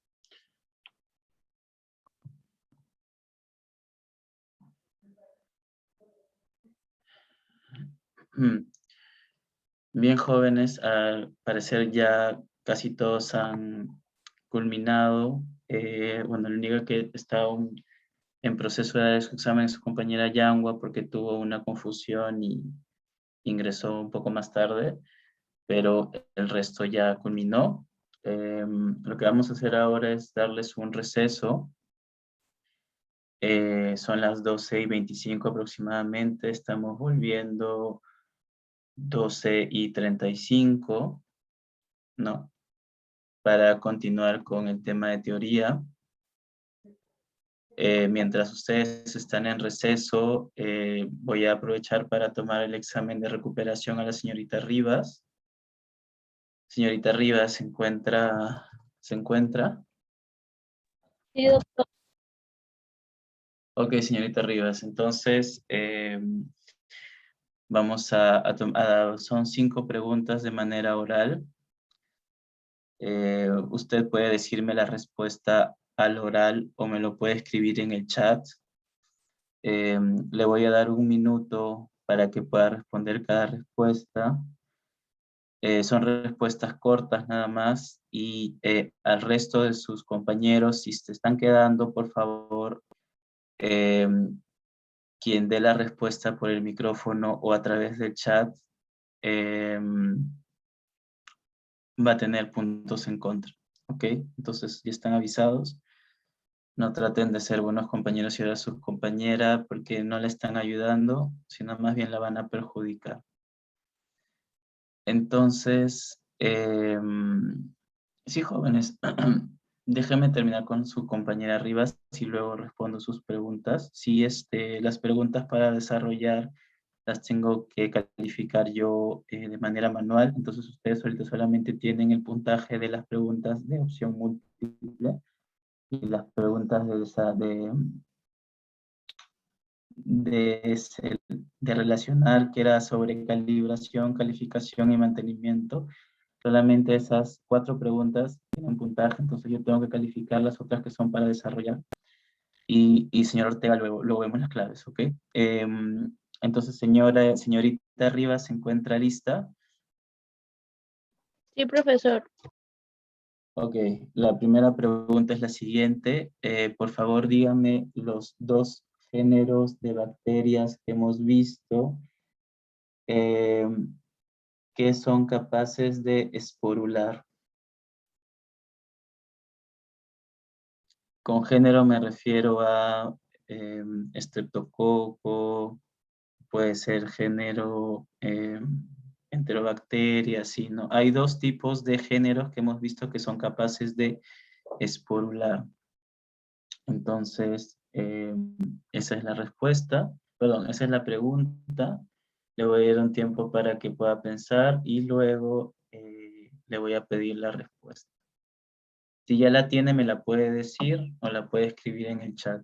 Bien, jóvenes, al parecer ya casi todos han culminado. Bueno, el único que está en proceso de dar su examen es su compañera Yangua porque tuvo una confusión y ingresó un poco más tarde, pero el resto ya culminó. Lo que vamos a hacer ahora es darles un receso. Son las 12:25 aproximadamente, estamos volviendo 12:35, ¿no? Para continuar con el tema de teoría. Mientras ustedes están en receso, voy a aprovechar para tomar el examen de recuperación a la señorita Rivas. Señorita Rivas, ¿se encuentra? Sí, doctor. Ok, señorita Rivas, entonces vamos son 5 preguntas de manera oral. Usted puede decirme la respuesta al oral o me lo puede escribir en el chat. Le voy a dar 1 minuto para que pueda responder cada respuesta. Son respuestas cortas nada más y al resto de sus compañeros, si se están quedando, por favor, quien dé la respuesta por el micrófono o a través del chat va a tener puntos en contra. ¿Ok? Entonces ya están avisados. No traten de ser buenos compañeros y ahora su compañera porque no le están ayudando, sino más bien la van a perjudicar. Entonces, sí, jóvenes, déjenme terminar con su compañera Rivas y luego respondo sus preguntas. Si las preguntas para desarrollar las tengo que calificar yo de manera manual, entonces ustedes ahorita solamente tienen el puntaje de las preguntas de opción múltiple y las preguntas de relacionar, que era sobre calibración, calificación y mantenimiento. Solamente esas 4 preguntas tienen puntaje, entonces yo tengo que calificar las otras que son para desarrollar. Y señor Ortega, luego vemos las claves, ¿ok? Entonces, señorita Rivas, ¿se encuentra lista? Sí, profesor. Ok, la primera pregunta es la siguiente. Por favor, dígame los 2 géneros de bacterias que hemos visto que son capaces de esporular. Con género me refiero a estreptococo, puede ser género enterobacterias, sí, ¿no? Hay 2 tipos de géneros que hemos visto que son capaces de esporular. Entonces, esa es la respuesta, perdón, esa es la pregunta. Le voy a dar un tiempo para que pueda pensar y luego le voy a pedir la respuesta. Si ya la tiene, me la puede decir o la puede escribir en el chat.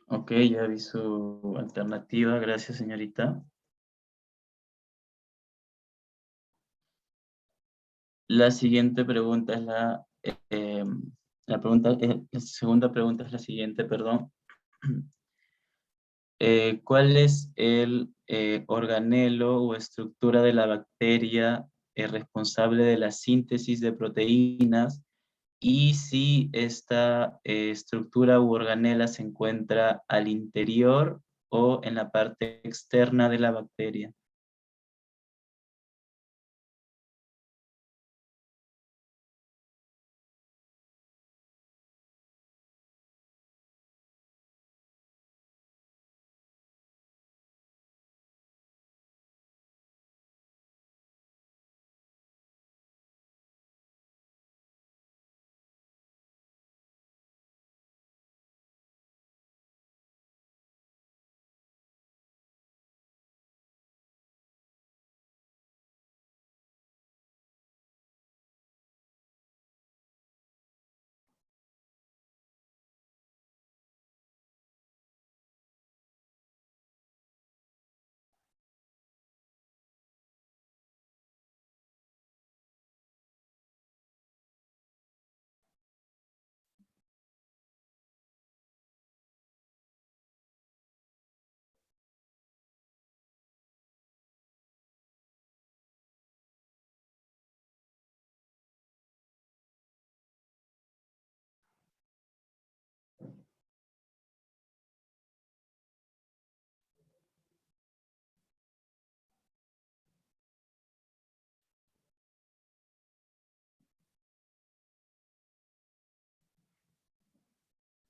Ok, ya vi su alternativa. Gracias, señorita. La siguiente pregunta es la segunda pregunta es la siguiente, perdón. ¿Cuál es el organelo o estructura de la bacteria responsable de la síntesis de proteínas? Y si esta estructura u organela se encuentra al interior o en la parte externa de la bacteria.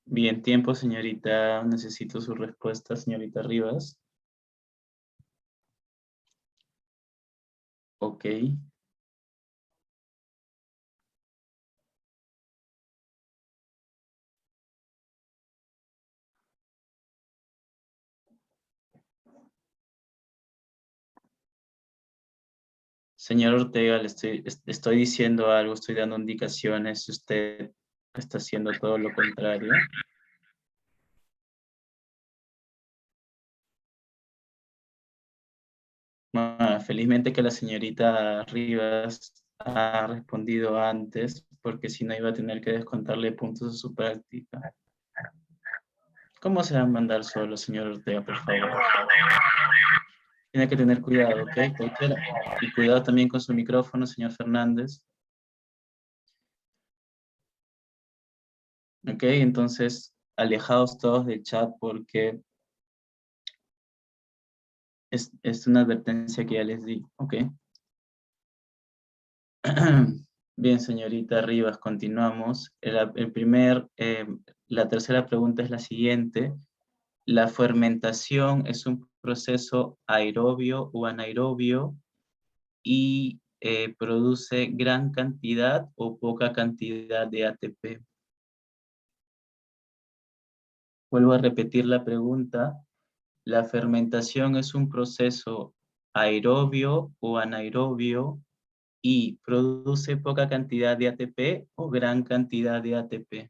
Bien, tiempo, señorita. Necesito su respuesta, señorita Rivas. Ok. Señor Ortega, estoy diciendo algo, estoy dando indicaciones, si usted está haciendo todo lo contrario. Felizmente que la señorita Rivas ha respondido antes, porque si no iba a tener que descontarle puntos de su práctica. ¿Cómo se va a mandar solo, señor Ortega, por favor? Tiene que tener cuidado, ¿ok? Y cuidado también con su micrófono, señor Fernández. Ok, entonces, alejados todos del chat porque es una advertencia que ya les di, ¿ok? Bien, señorita Rivas, continuamos. La tercera pregunta es la siguiente. ¿La fermentación es un proceso aerobio o anaerobio y produce gran cantidad o poca cantidad de ATP? Vuelvo a repetir la pregunta. ¿La fermentación es un proceso aerobio o anaerobio y produce poca cantidad de ATP o gran cantidad de ATP?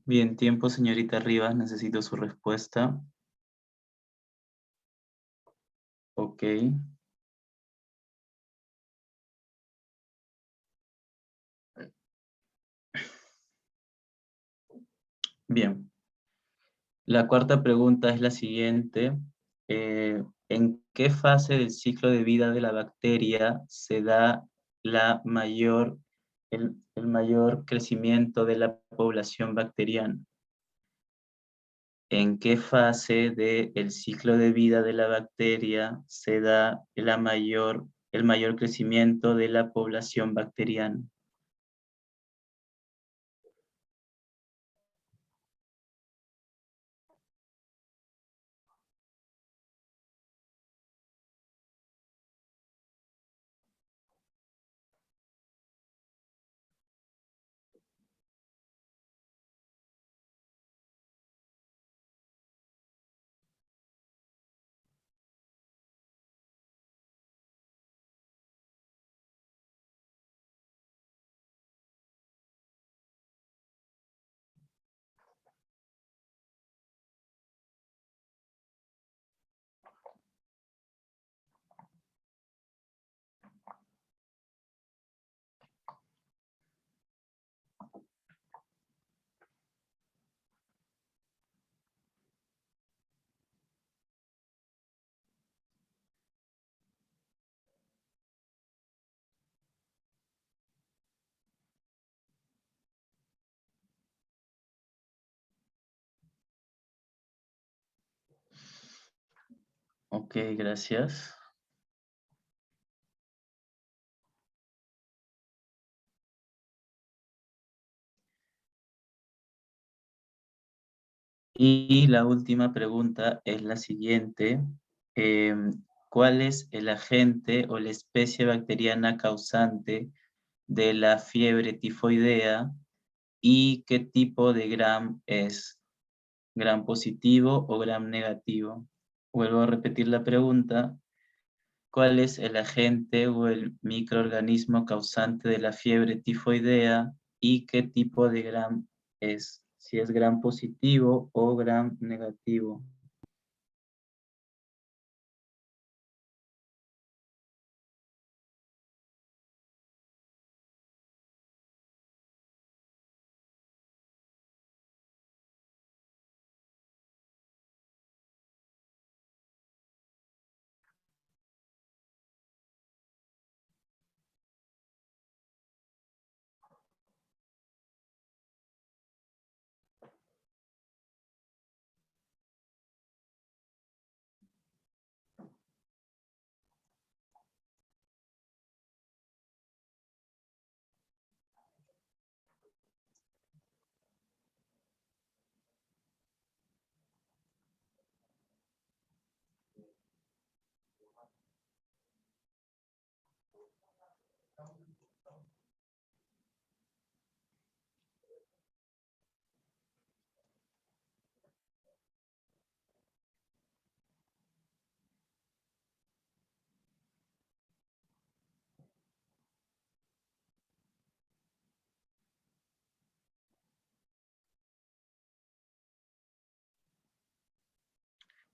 Bien, tiempo, señorita Rivas, necesito su respuesta. Ok. Bien. La cuarta pregunta es la siguiente. ¿En qué fase del ciclo de vida de la bacteria se da el mayor crecimiento de la población bacteriana? ¿En qué fase del ciclo de vida de la bacteria se da el mayor crecimiento de la población bacteriana? Ok, gracias. Y la última pregunta es la siguiente. ¿Cuál es el agente o la especie bacteriana causante de la fiebre tifoidea y qué tipo de gram es? ¿Gram positivo o gram negativo? Vuelvo a repetir la pregunta. ¿Cuál es el agente o el microorganismo causante de la fiebre tifoidea y qué tipo de gram es? Si es gram positivo o gram negativo.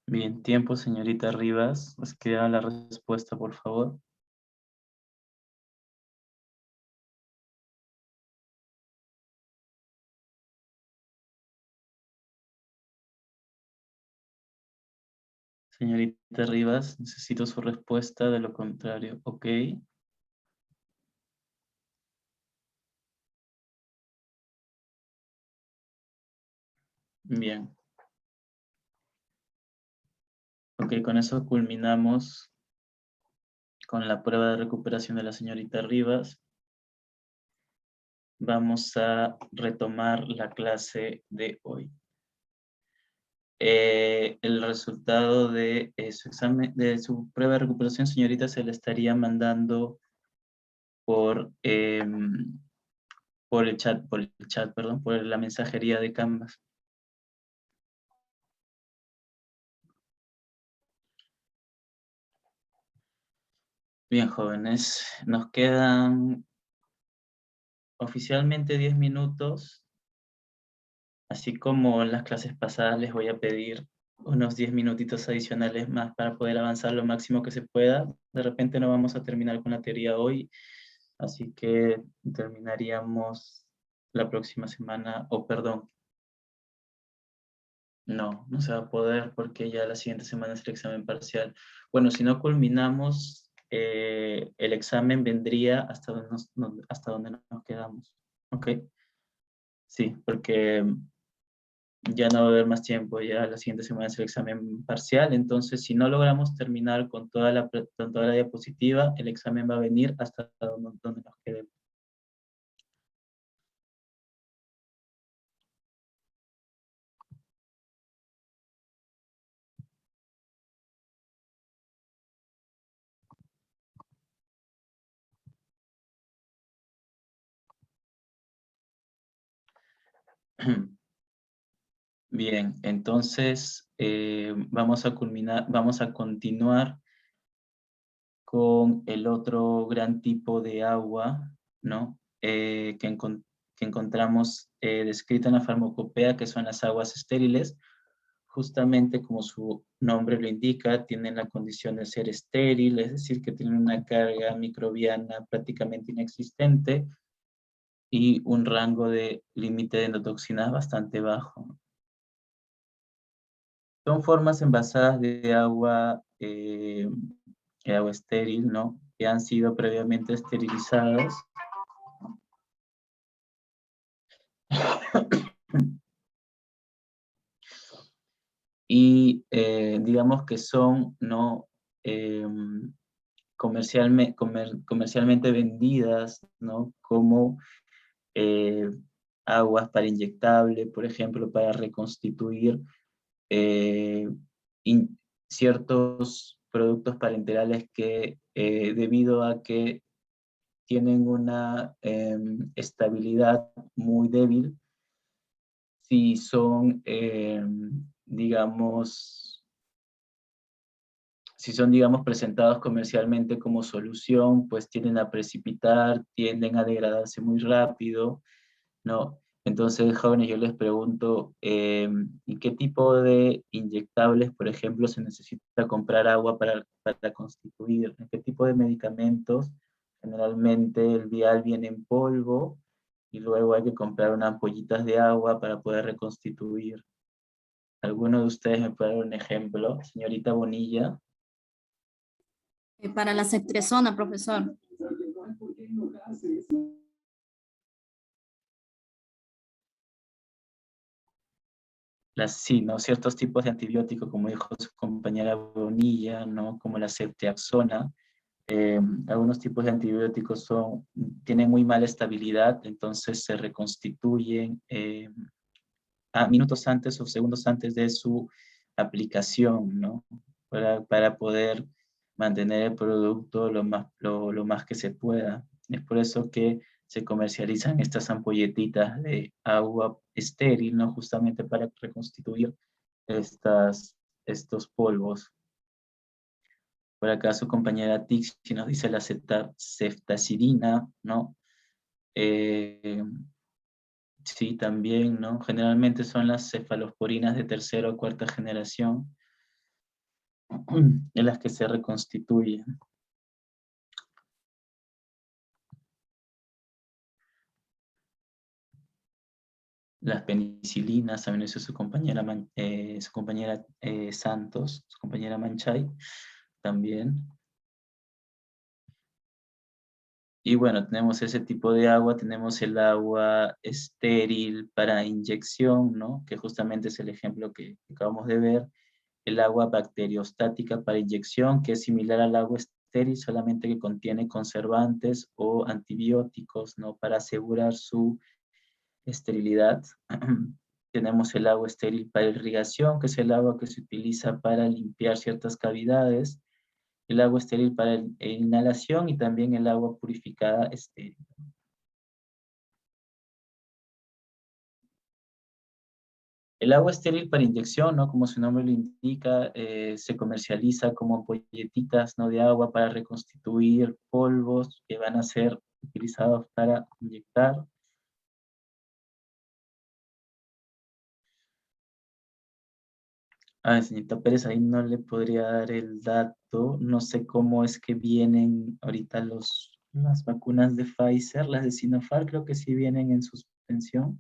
Bien, tiempo, señorita Rivas. ¿Les queda la respuesta, por favor? Señorita Rivas, necesito su respuesta, de lo contrario, ok. Bien. Ok, con eso culminamos con la prueba de recuperación de la señorita Rivas. Vamos a retomar la clase de hoy. El resultado de su examen, de su prueba de recuperación, señorita, se le estaría mandando por el chat, perdón, por la mensajería de Canvas. Bien, jóvenes, nos quedan oficialmente 10 minutos. Así como en las clases pasadas, les voy a pedir unos 10 minutitos adicionales más para poder avanzar lo máximo que se pueda. De repente no vamos a terminar con la teoría hoy, así que terminaríamos la próxima semana, o perdón, No, no se va a poder porque ya la siguiente semana es el examen parcial. Bueno, si no culminamos, el examen vendría hasta hasta donde nos quedamos. ¿Ok? Sí, porque ya no va a haber más tiempo, ya la siguiente semana es el examen parcial, entonces si no logramos terminar con con toda la diapositiva, el examen va a venir hasta donde nos quedemos. Bien, entonces vamos a continuar con el otro gran tipo de agua, ¿no? Que encontramos descrita en la farmacopea, que son las aguas estériles. Justamente como su nombre lo indica, tienen la condición de ser estéril, es decir, que tienen una carga microbiana prácticamente inexistente y un rango de límite de endotoxinas bastante bajo. Son formas envasadas de agua estéril, ¿no? Que han sido previamente esterilizadas. Y digamos que son, ¿no? Comercialmente vendidas, ¿no? Como aguas para inyectable, por ejemplo, para reconstituir eh, ciertos productos parenterales que debido a que tienen una estabilidad muy débil, si son, digamos, presentados comercialmente como solución, pues tienden a precipitar, tienden a degradarse muy rápido, ¿no? Entonces, jóvenes, yo les pregunto, ¿y qué tipo de inyectables, por ejemplo, se necesita comprar agua para constituir? ¿En qué tipo de medicamentos? Generalmente el vial viene en polvo y luego hay que comprar unas ampollitas de agua para poder reconstituir. ¿Alguno de ustedes me puede dar un ejemplo? Señorita Bonilla. Para la ceftriaxona, profesor. Sí, ¿no? Ciertos tipos de antibióticos, como dijo su compañera Bonilla, ¿no? Como la ceftriaxona. Algunos tipos de antibióticos tienen muy mala estabilidad, entonces se reconstituyen a minutos antes o segundos antes de su aplicación, ¿no? Para poder mantener el producto lo más que se pueda. Es por eso que se comercializan estas ampolletitas de agua estéril, ¿no? Justamente para reconstituir estos polvos. Por acá su compañera Tixi nos dice la ceftazidina, ¿no? Sí, también, ¿no? Generalmente son las cefalosporinas de tercera o cuarta generación en las que se reconstituyen. Las penicilinas, también eso es su compañera Santos, su compañera Manchay, también. Y bueno, tenemos ese tipo de agua, tenemos el agua estéril para inyección, ¿no? Que justamente es el ejemplo que acabamos de ver. El agua bacteriostática para inyección, que es similar al agua estéril, solamente que contiene conservantes o antibióticos, ¿no? Para asegurar su esterilidad. Tenemos el agua estéril para irrigación, que es el agua que se utiliza para limpiar ciertas cavidades. El agua estéril para inhalación y también el agua purificada estéril. El agua estéril para inyección, ¿no? Como su nombre lo indica, se comercializa como ampolletitas, ¿no? De agua para reconstituir polvos que van a ser utilizados para inyectar. Señorita Pérez, ahí no le podría dar el dato. No sé cómo es que vienen ahorita las vacunas de Pfizer, las de Sinopharm, creo que sí vienen en suspensión.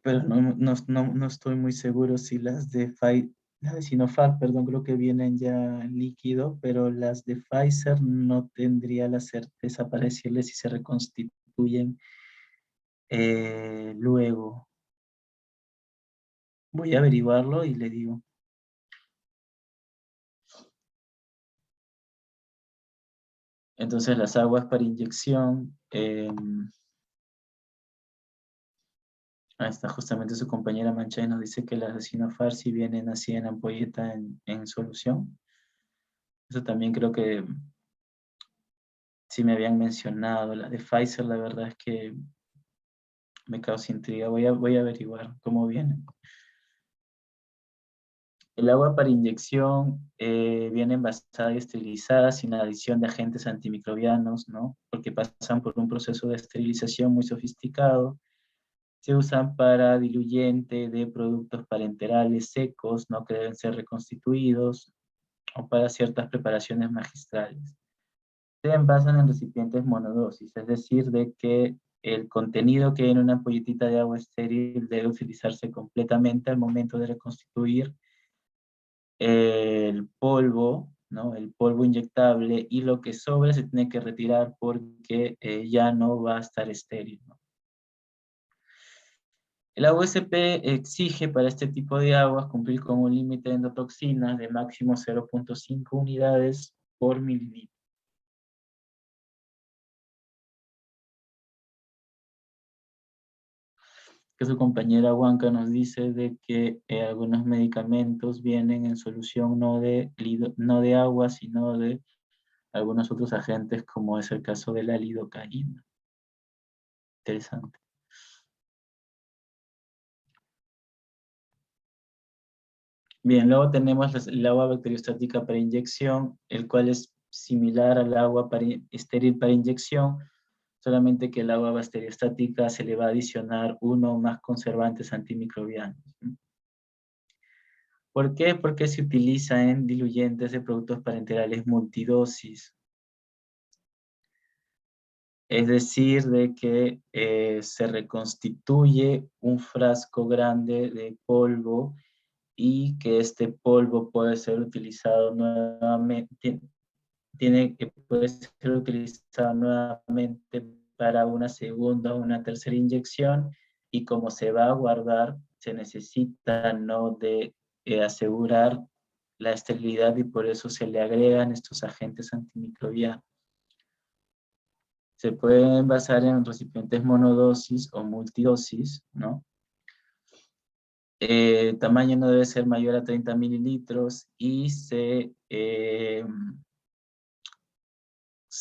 pero no estoy muy seguro si las de Sinovac, perdón, creo que vienen ya en líquido, pero las de Pfizer no tendría la certeza para decirles si se reconstituyen luego. Voy a averiguarlo y le digo. Entonces las aguas para inyección, ahí está justamente su compañera Mancha y nos dice que las de Sinopharm sí vienen así en ampolleta en solución. Eso también creo que sí me habían mencionado. La de Pfizer, la verdad es que me causa intriga. Voy a averiguar cómo vienen. El agua para inyección viene envasada y esterilizada sin adición de agentes antimicrobianos, ¿no? Porque pasan por un proceso de esterilización muy sofisticado. Se usan para diluyente de productos parenterales secos, ¿no? Que deben ser reconstituidos, o para ciertas preparaciones magistrales. Se envasan en recipientes monodosis, es decir, de que el contenido que hay en una ampolletita de agua estéril debe utilizarse completamente al momento de reconstituir el polvo, ¿no? El polvo inyectable, y lo que sobra se tiene que retirar porque ya no va a estar estéril, ¿no? La USP exige para este tipo de aguas cumplir con un límite de endotoxinas de máximo 0.5 unidades por mililitro. Que su compañera Huanca nos dice de que algunos medicamentos vienen en solución no de agua, sino de algunos otros agentes, como es el caso de la lidocaína. Interesante. Bien, luego tenemos el agua bacteriostática para inyección, el cual es similar al agua estéril para inyección, solamente que el agua bacteriostática se le va a adicionar uno o más conservantes antimicrobianos. ¿Por qué? Porque se utiliza en diluyentes de productos parenterales multidosis. Es decir, de que se reconstituye un frasco grande de polvo y que este polvo puede ser utilizado nuevamente, puede ser utilizado nuevamente para una segunda o una tercera inyección, y como se va a guardar, se necesita no de asegurar la esterilidad, y por eso se le agregan estos agentes antimicrobianos. Se pueden basar en recipientes monodosis o multidosis, ¿no? Tamaño no debe ser mayor a 30 mililitros y se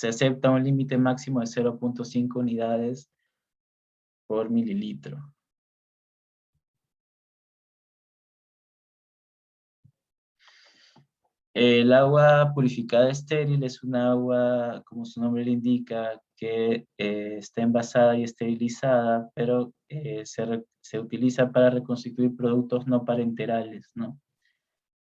acepta un límite máximo de 0.5 unidades por mililitro. El agua purificada estéril es un agua, como su nombre le indica, que está envasada y esterilizada, pero se utiliza para reconstituir productos no parenterales, ¿no?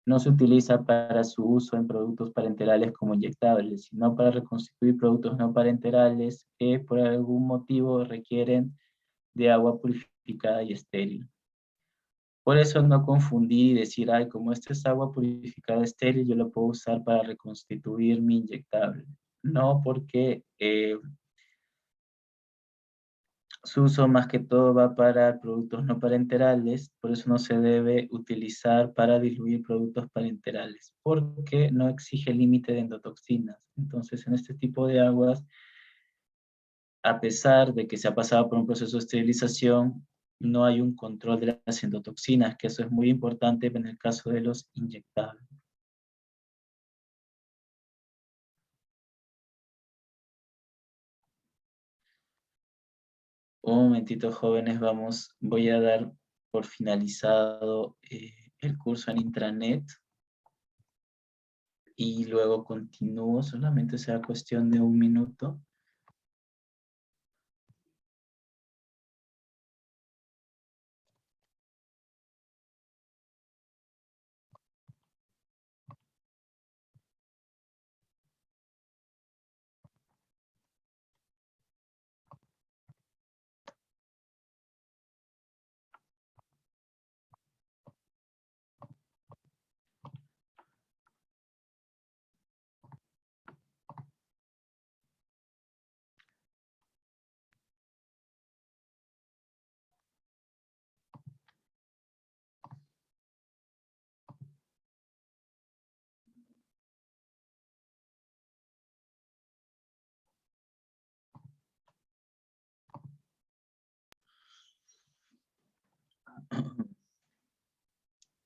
No se utiliza para su uso en productos parenterales como inyectables, sino para reconstituir productos no parenterales que por algún motivo requieren de agua purificada y estéril. Por eso no confundir y decir, ay, como esto es agua purificada estéril, yo lo puedo usar para reconstituir mi inyectable. No, porque su uso más que todo va para productos no parenterales, por eso no se debe utilizar para diluir productos parenterales, porque no exige límite de endotoxinas. Entonces, en este tipo de aguas, a pesar de que se ha pasado por un proceso de esterilización, no hay un control de las endotoxinas, que eso es muy importante en el caso de los inyectables. Un momentito, jóvenes, voy a dar por finalizado el curso en intranet y luego continúo, solamente será cuestión de un minuto.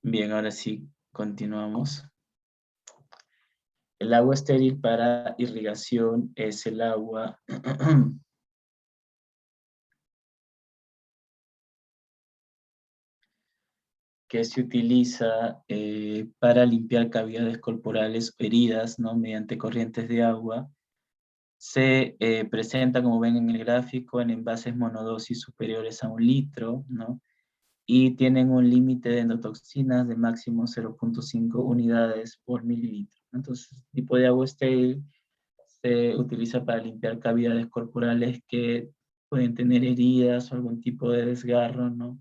Bien, ahora sí, continuamos. El agua estéril para irrigación es el agua que se utiliza para limpiar cavidades corporales o heridas, ¿no? Mediante corrientes de agua. Se presenta, como ven en el gráfico, en envases monodosis superiores a 1 litro, ¿no? Y tienen un límite de endotoxinas de máximo 0.5 unidades por mililitro. Entonces, este tipo de agua estéril se utiliza para limpiar cavidades corporales que pueden tener heridas o algún tipo de desgarro, ¿no?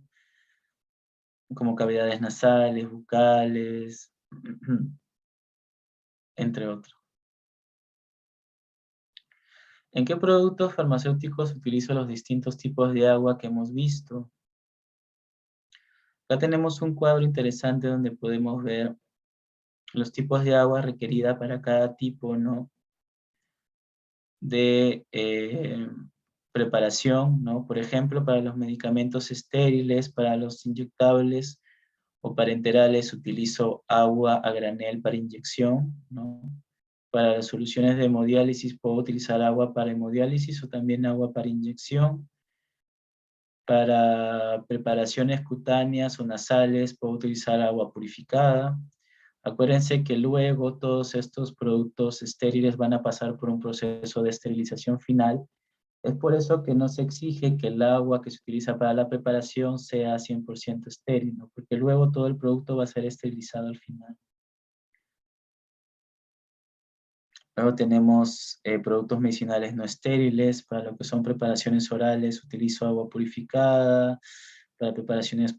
Como cavidades nasales, bucales, entre otros. ¿En qué productos farmacéuticos utilizo los distintos tipos de agua que hemos visto? Acá tenemos un cuadro interesante donde podemos ver los tipos de agua requerida para cada tipo, ¿no? de preparación, ¿no? Por ejemplo, para los medicamentos estériles, para los inyectables o parenterales utilizo agua a granel para inyección, ¿no? Para las soluciones de hemodiálisis puedo utilizar agua para hemodiálisis o también agua para inyección. Para preparaciones cutáneas o nasales puedo utilizar agua purificada. Acuérdense que luego todos estos productos estériles van a pasar por un proceso de esterilización final. Es por eso que no se exige que el agua que se utiliza para la preparación sea 100% estéril, ¿no? Porque luego todo el producto va a ser esterilizado al final. Luego tenemos productos medicinales no estériles. Para lo que son preparaciones orales utilizo agua purificada. Para preparaciones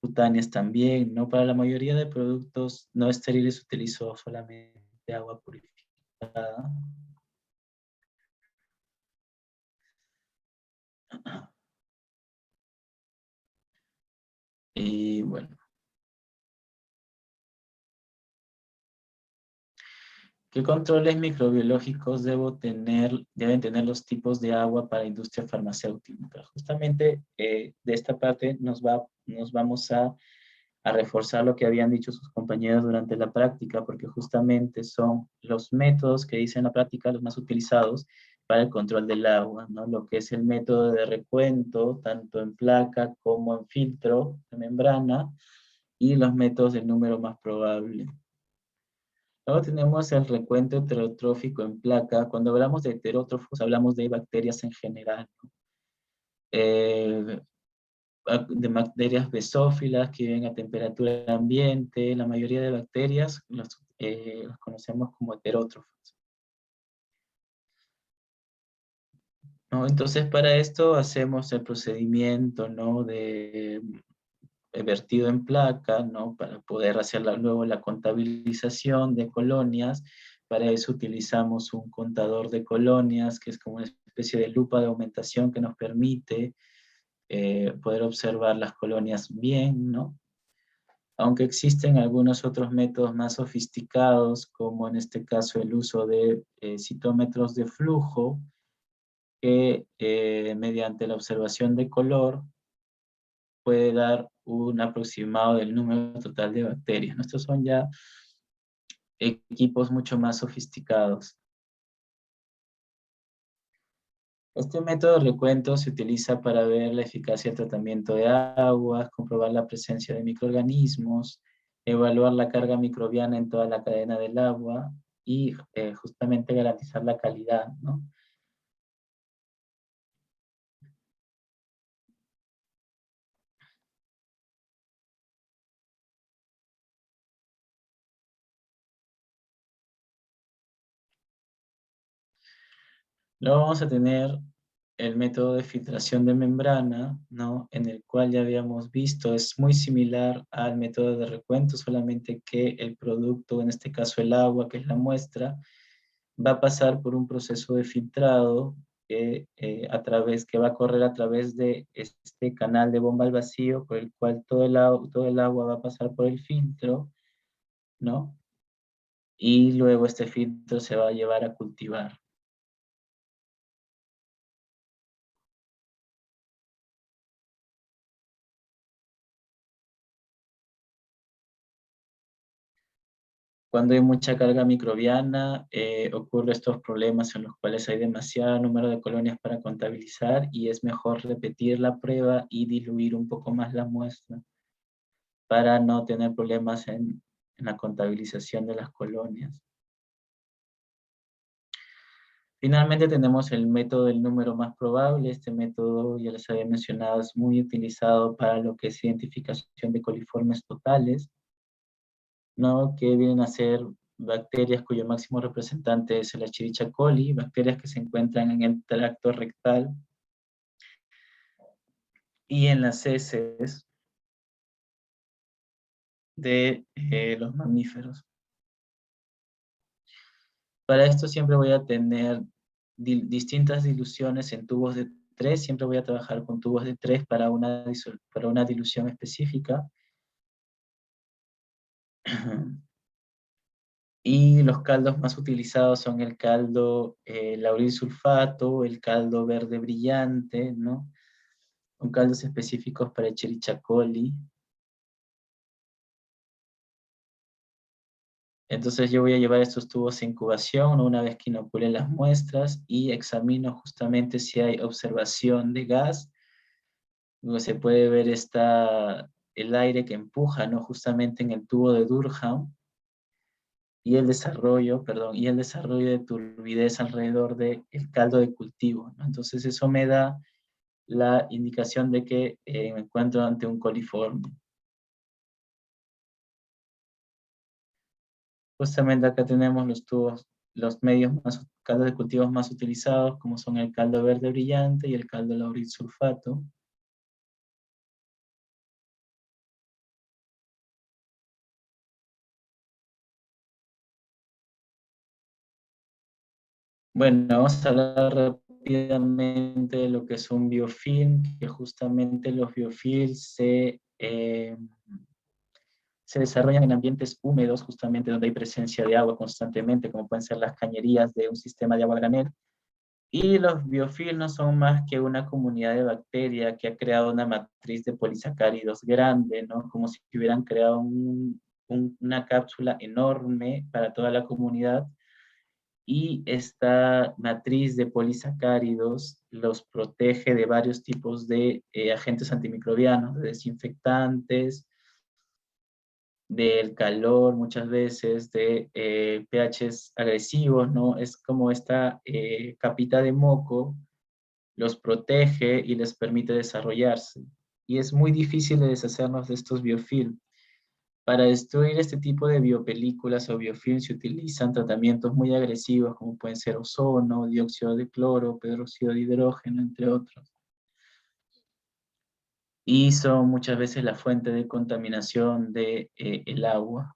cutáneas también, ¿no? Para la mayoría de productos no estériles utilizo solamente agua purificada. Y bueno. ¿Qué controles microbiológicos deben tener los tipos de agua para industria farmacéutica? Justamente de esta parte nos vamos a reforzar lo que habían dicho sus compañeros durante la práctica, porque justamente son los métodos que dicen la práctica los más utilizados para el control del agua, ¿no? Lo que es el método de recuento, tanto en placa como en filtro de membrana, y los métodos del número más probable. Luego tenemos el recuento heterotrófico en placa. Cuando hablamos de heterótrofos, hablamos de bacterias en general, ¿no? De bacterias basófilas que viven a temperatura ambiente. La mayoría de bacterias los conocemos como heterótrofos, ¿no? Entonces, para esto hacemos el procedimiento, ¿no? de vertido en placa, ¿no? Para poder hacer luego la contabilización de colonias. Para eso utilizamos un contador de colonias, que es como una especie de lupa de aumentación que nos permite poder observar las colonias bien, ¿no? Aunque existen algunos otros métodos más sofisticados, como en este caso el uso de citómetros de flujo, que mediante la observación de color puede dar un aproximado del número total de bacterias. Estos son ya equipos mucho más sofisticados. Este método de recuento se utiliza para ver la eficacia del tratamiento de aguas, comprobar la presencia de microorganismos, evaluar la carga microbiana en toda la cadena del agua y justamente garantizar la calidad, ¿no? Luego vamos a tener el método de filtración de membrana, ¿no? En el cual ya habíamos visto, es muy similar al método de recuento, solamente que el producto, en este caso el agua, que es la muestra, va a pasar por un proceso de filtrado que va a correr a través de este canal de bomba al vacío, por el cual todo el agua va a pasar por el filtro, ¿no? Y luego este filtro se va a llevar a cultivar. Cuando hay mucha carga microbiana, ocurren estos problemas en los cuales hay demasiado número de colonias para contabilizar y es mejor repetir la prueba y diluir un poco más la muestra para no tener problemas en la contabilización de las colonias. Finalmente tenemos el método del número más probable. Este método, ya les había mencionado, es muy utilizado para lo que es identificación de coliformes totales, ¿no? Que vienen a ser bacterias cuyo máximo representante es el Escherichia coli, bacterias que se encuentran en el tracto rectal y en las heces de los mamíferos. Para esto siempre voy a tener distintas diluciones en tubos de 3, siempre voy a trabajar con tubos de 3 para una dilución específica. Y los caldos más utilizados son el caldo lauril sulfato, el caldo verde brillante, ¿no? Son caldos específicos para Escherichia coli. Entonces yo voy a llevar estos tubos a incubación una vez que inocule las muestras y examino justamente si hay observación de gas. Luego se puede ver el aire que empuja, ¿no? Justamente en el tubo de Durham y el desarrollo de turbidez alrededor del caldo de cultivo, ¿no? Entonces eso me da la indicación de que me encuentro ante un coliforme. Justamente acá tenemos los tubos, los caldos de cultivos más utilizados, como son el caldo verde brillante y el caldo lauril sulfato. Bueno, vamos a hablar rápidamente de lo que es un biofilm, que justamente los biofilms se desarrollan en ambientes húmedos, justamente donde hay presencia de agua constantemente, como pueden ser las cañerías de un sistema de agua a granel. Y los biofilms no son más que una comunidad de bacterias que ha creado una matriz de polisacáridos grande, ¿no? Como si hubieran creado una cápsula enorme para toda la comunidad. Y esta matriz de polisacáridos los protege de varios tipos de agentes antimicrobianos, de desinfectantes, del calor muchas veces, de pHs agresivos, ¿no? Es como esta capita de moco los protege y les permite desarrollarse. Y es muy difícil de deshacernos de estos biofilms. Para destruir este tipo de biopelículas o biofilms se utilizan tratamientos muy agresivos como pueden ser ozono, dióxido de cloro, peróxido de hidrógeno, entre otros. Y son muchas veces la fuente de contaminación del el agua.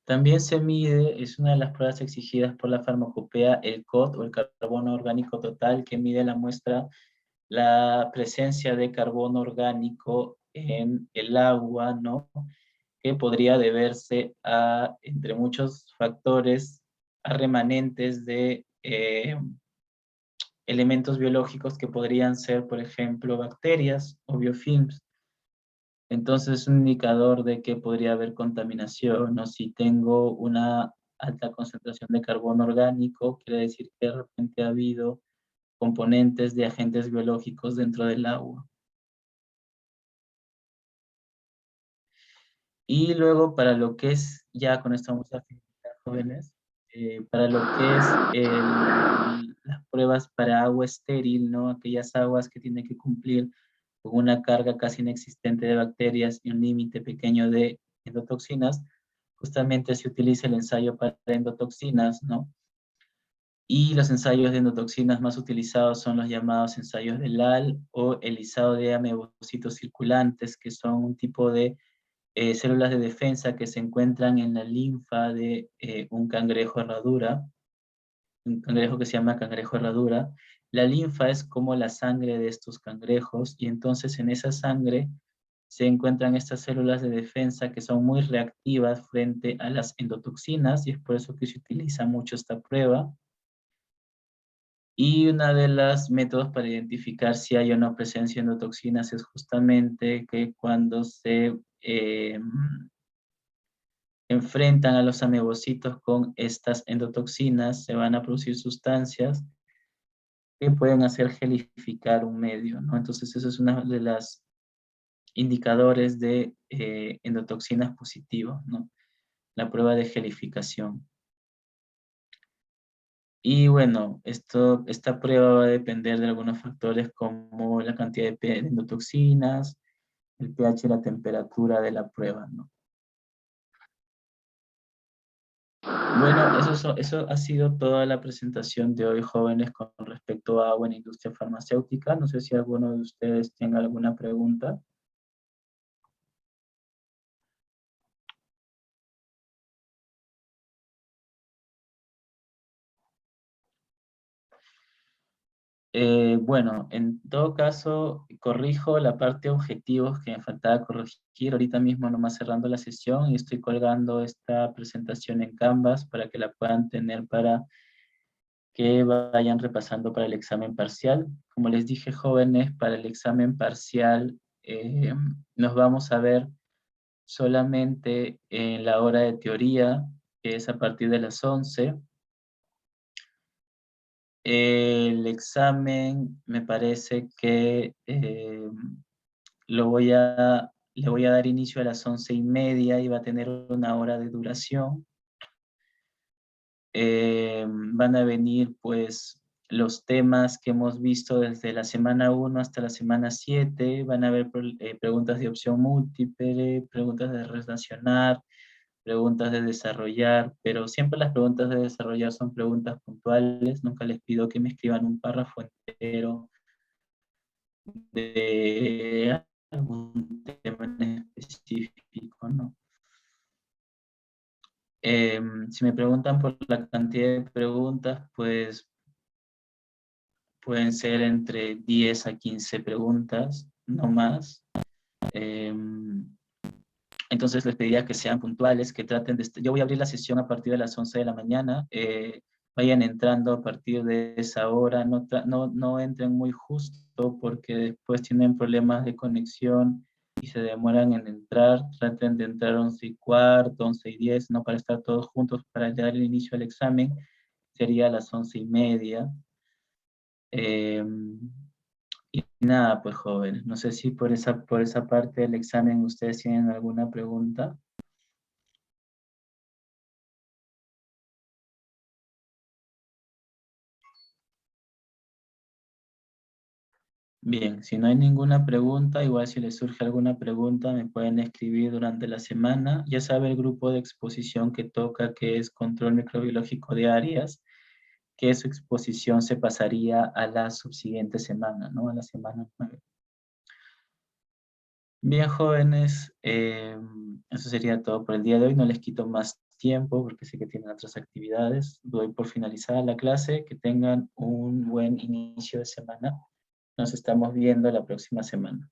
También se mide, es una de las pruebas exigidas por la farmacopea, el COT o el carbono orgánico total, que mide la muestra, la presencia de carbono orgánico en el agua, ¿no? Que podría deberse a, entre muchos factores, a remanentes de elementos biológicos que podrían ser, por ejemplo, bacterias o biofilms. Entonces es un indicador de que podría haber contaminación, o si tengo una alta concentración de carbono orgánico, quiere decir que de repente ha habido componentes de agentes biológicos dentro del agua. Y luego para lo que es, ya con esto vamos a finalizar, jóvenes, para lo que es las pruebas para agua estéril, ¿no? Aquellas aguas que tienen que cumplir con una carga casi inexistente de bacterias y un límite pequeño de endotoxinas, justamente se utiliza el ensayo para endotoxinas, ¿no? Y los ensayos de endotoxinas más utilizados son los llamados ensayos de LAL o el lisado de amebocitos circulantes, que son un tipo de células de defensa que se encuentran en la linfa de un cangrejo herradura, un cangrejo que se llama cangrejo herradura. La linfa es como la sangre de estos cangrejos y entonces en esa sangre se encuentran estas células de defensa que son muy reactivas frente a las endotoxinas y es por eso que se utiliza mucho esta prueba. Y una de las métodos para identificar si hay o no presencia de endotoxinas es justamente que cuando se enfrentan a los amebocitos con estas endotoxinas, se van a producir sustancias que pueden hacer gelificar un medio, ¿no? Entonces, eso es uno de los indicadores de endotoxinas positivos, ¿no? La prueba de gelificación. Y bueno, esta prueba va a depender de algunos factores como la cantidad de endotoxinas, el pH y la temperatura de la prueba, ¿no? Bueno, eso ha sido toda la presentación de hoy, jóvenes, con respecto a agua en la industria farmacéutica. No sé si alguno de ustedes tenga alguna pregunta. Bueno, en todo caso, corrijo la parte de objetivos que me faltaba corregir. Ahorita mismo nomás cerrando la sesión y estoy colgando esta presentación en Canvas para que la puedan tener para que vayan repasando para el examen parcial. Como les dije, jóvenes, para el examen parcial nos vamos a ver solamente en la hora de teoría, que es a partir de las 11. El examen me parece que le voy a dar inicio a las 11:30 y va a tener una hora de duración. Van a venir pues los temas que hemos visto desde la semana 1 hasta la semana 7. Van a haber preguntas de opción múltiple, preguntas de relacionar, preguntas de desarrollar, pero siempre las preguntas de desarrollar son preguntas puntuales. Nunca les pido que me escriban un párrafo entero de algún tema en específico, ¿no? Si me preguntan por la cantidad de preguntas, pues pueden ser entre 10 a 15 preguntas, no más. Entonces les pediría que sean puntuales, que traten de... Yo voy a abrir la sesión a partir de las 11 de la mañana. Vayan entrando a partir de esa hora. No entren muy justo porque después tienen problemas de conexión y se demoran en entrar. Traten de entrar 11:15, 11:10, no para estar todos juntos para dar el inicio al examen. Sería a las 11:30. Y nada, pues jóvenes, no sé si por esa parte del examen ustedes tienen alguna pregunta. Bien, si no hay ninguna pregunta, igual si les surge alguna pregunta me pueden escribir durante la semana. Ya sabe el grupo de exposición que toca, que es control microbiológico de áreas, que su exposición se pasaría a la subsiguiente semana, ¿no? A la semana 9. Bien, jóvenes, eso sería todo por el día de hoy. No les quito más tiempo porque sé que tienen otras actividades. Doy por finalizada la clase. Que tengan un buen inicio de semana. Nos estamos viendo la próxima semana.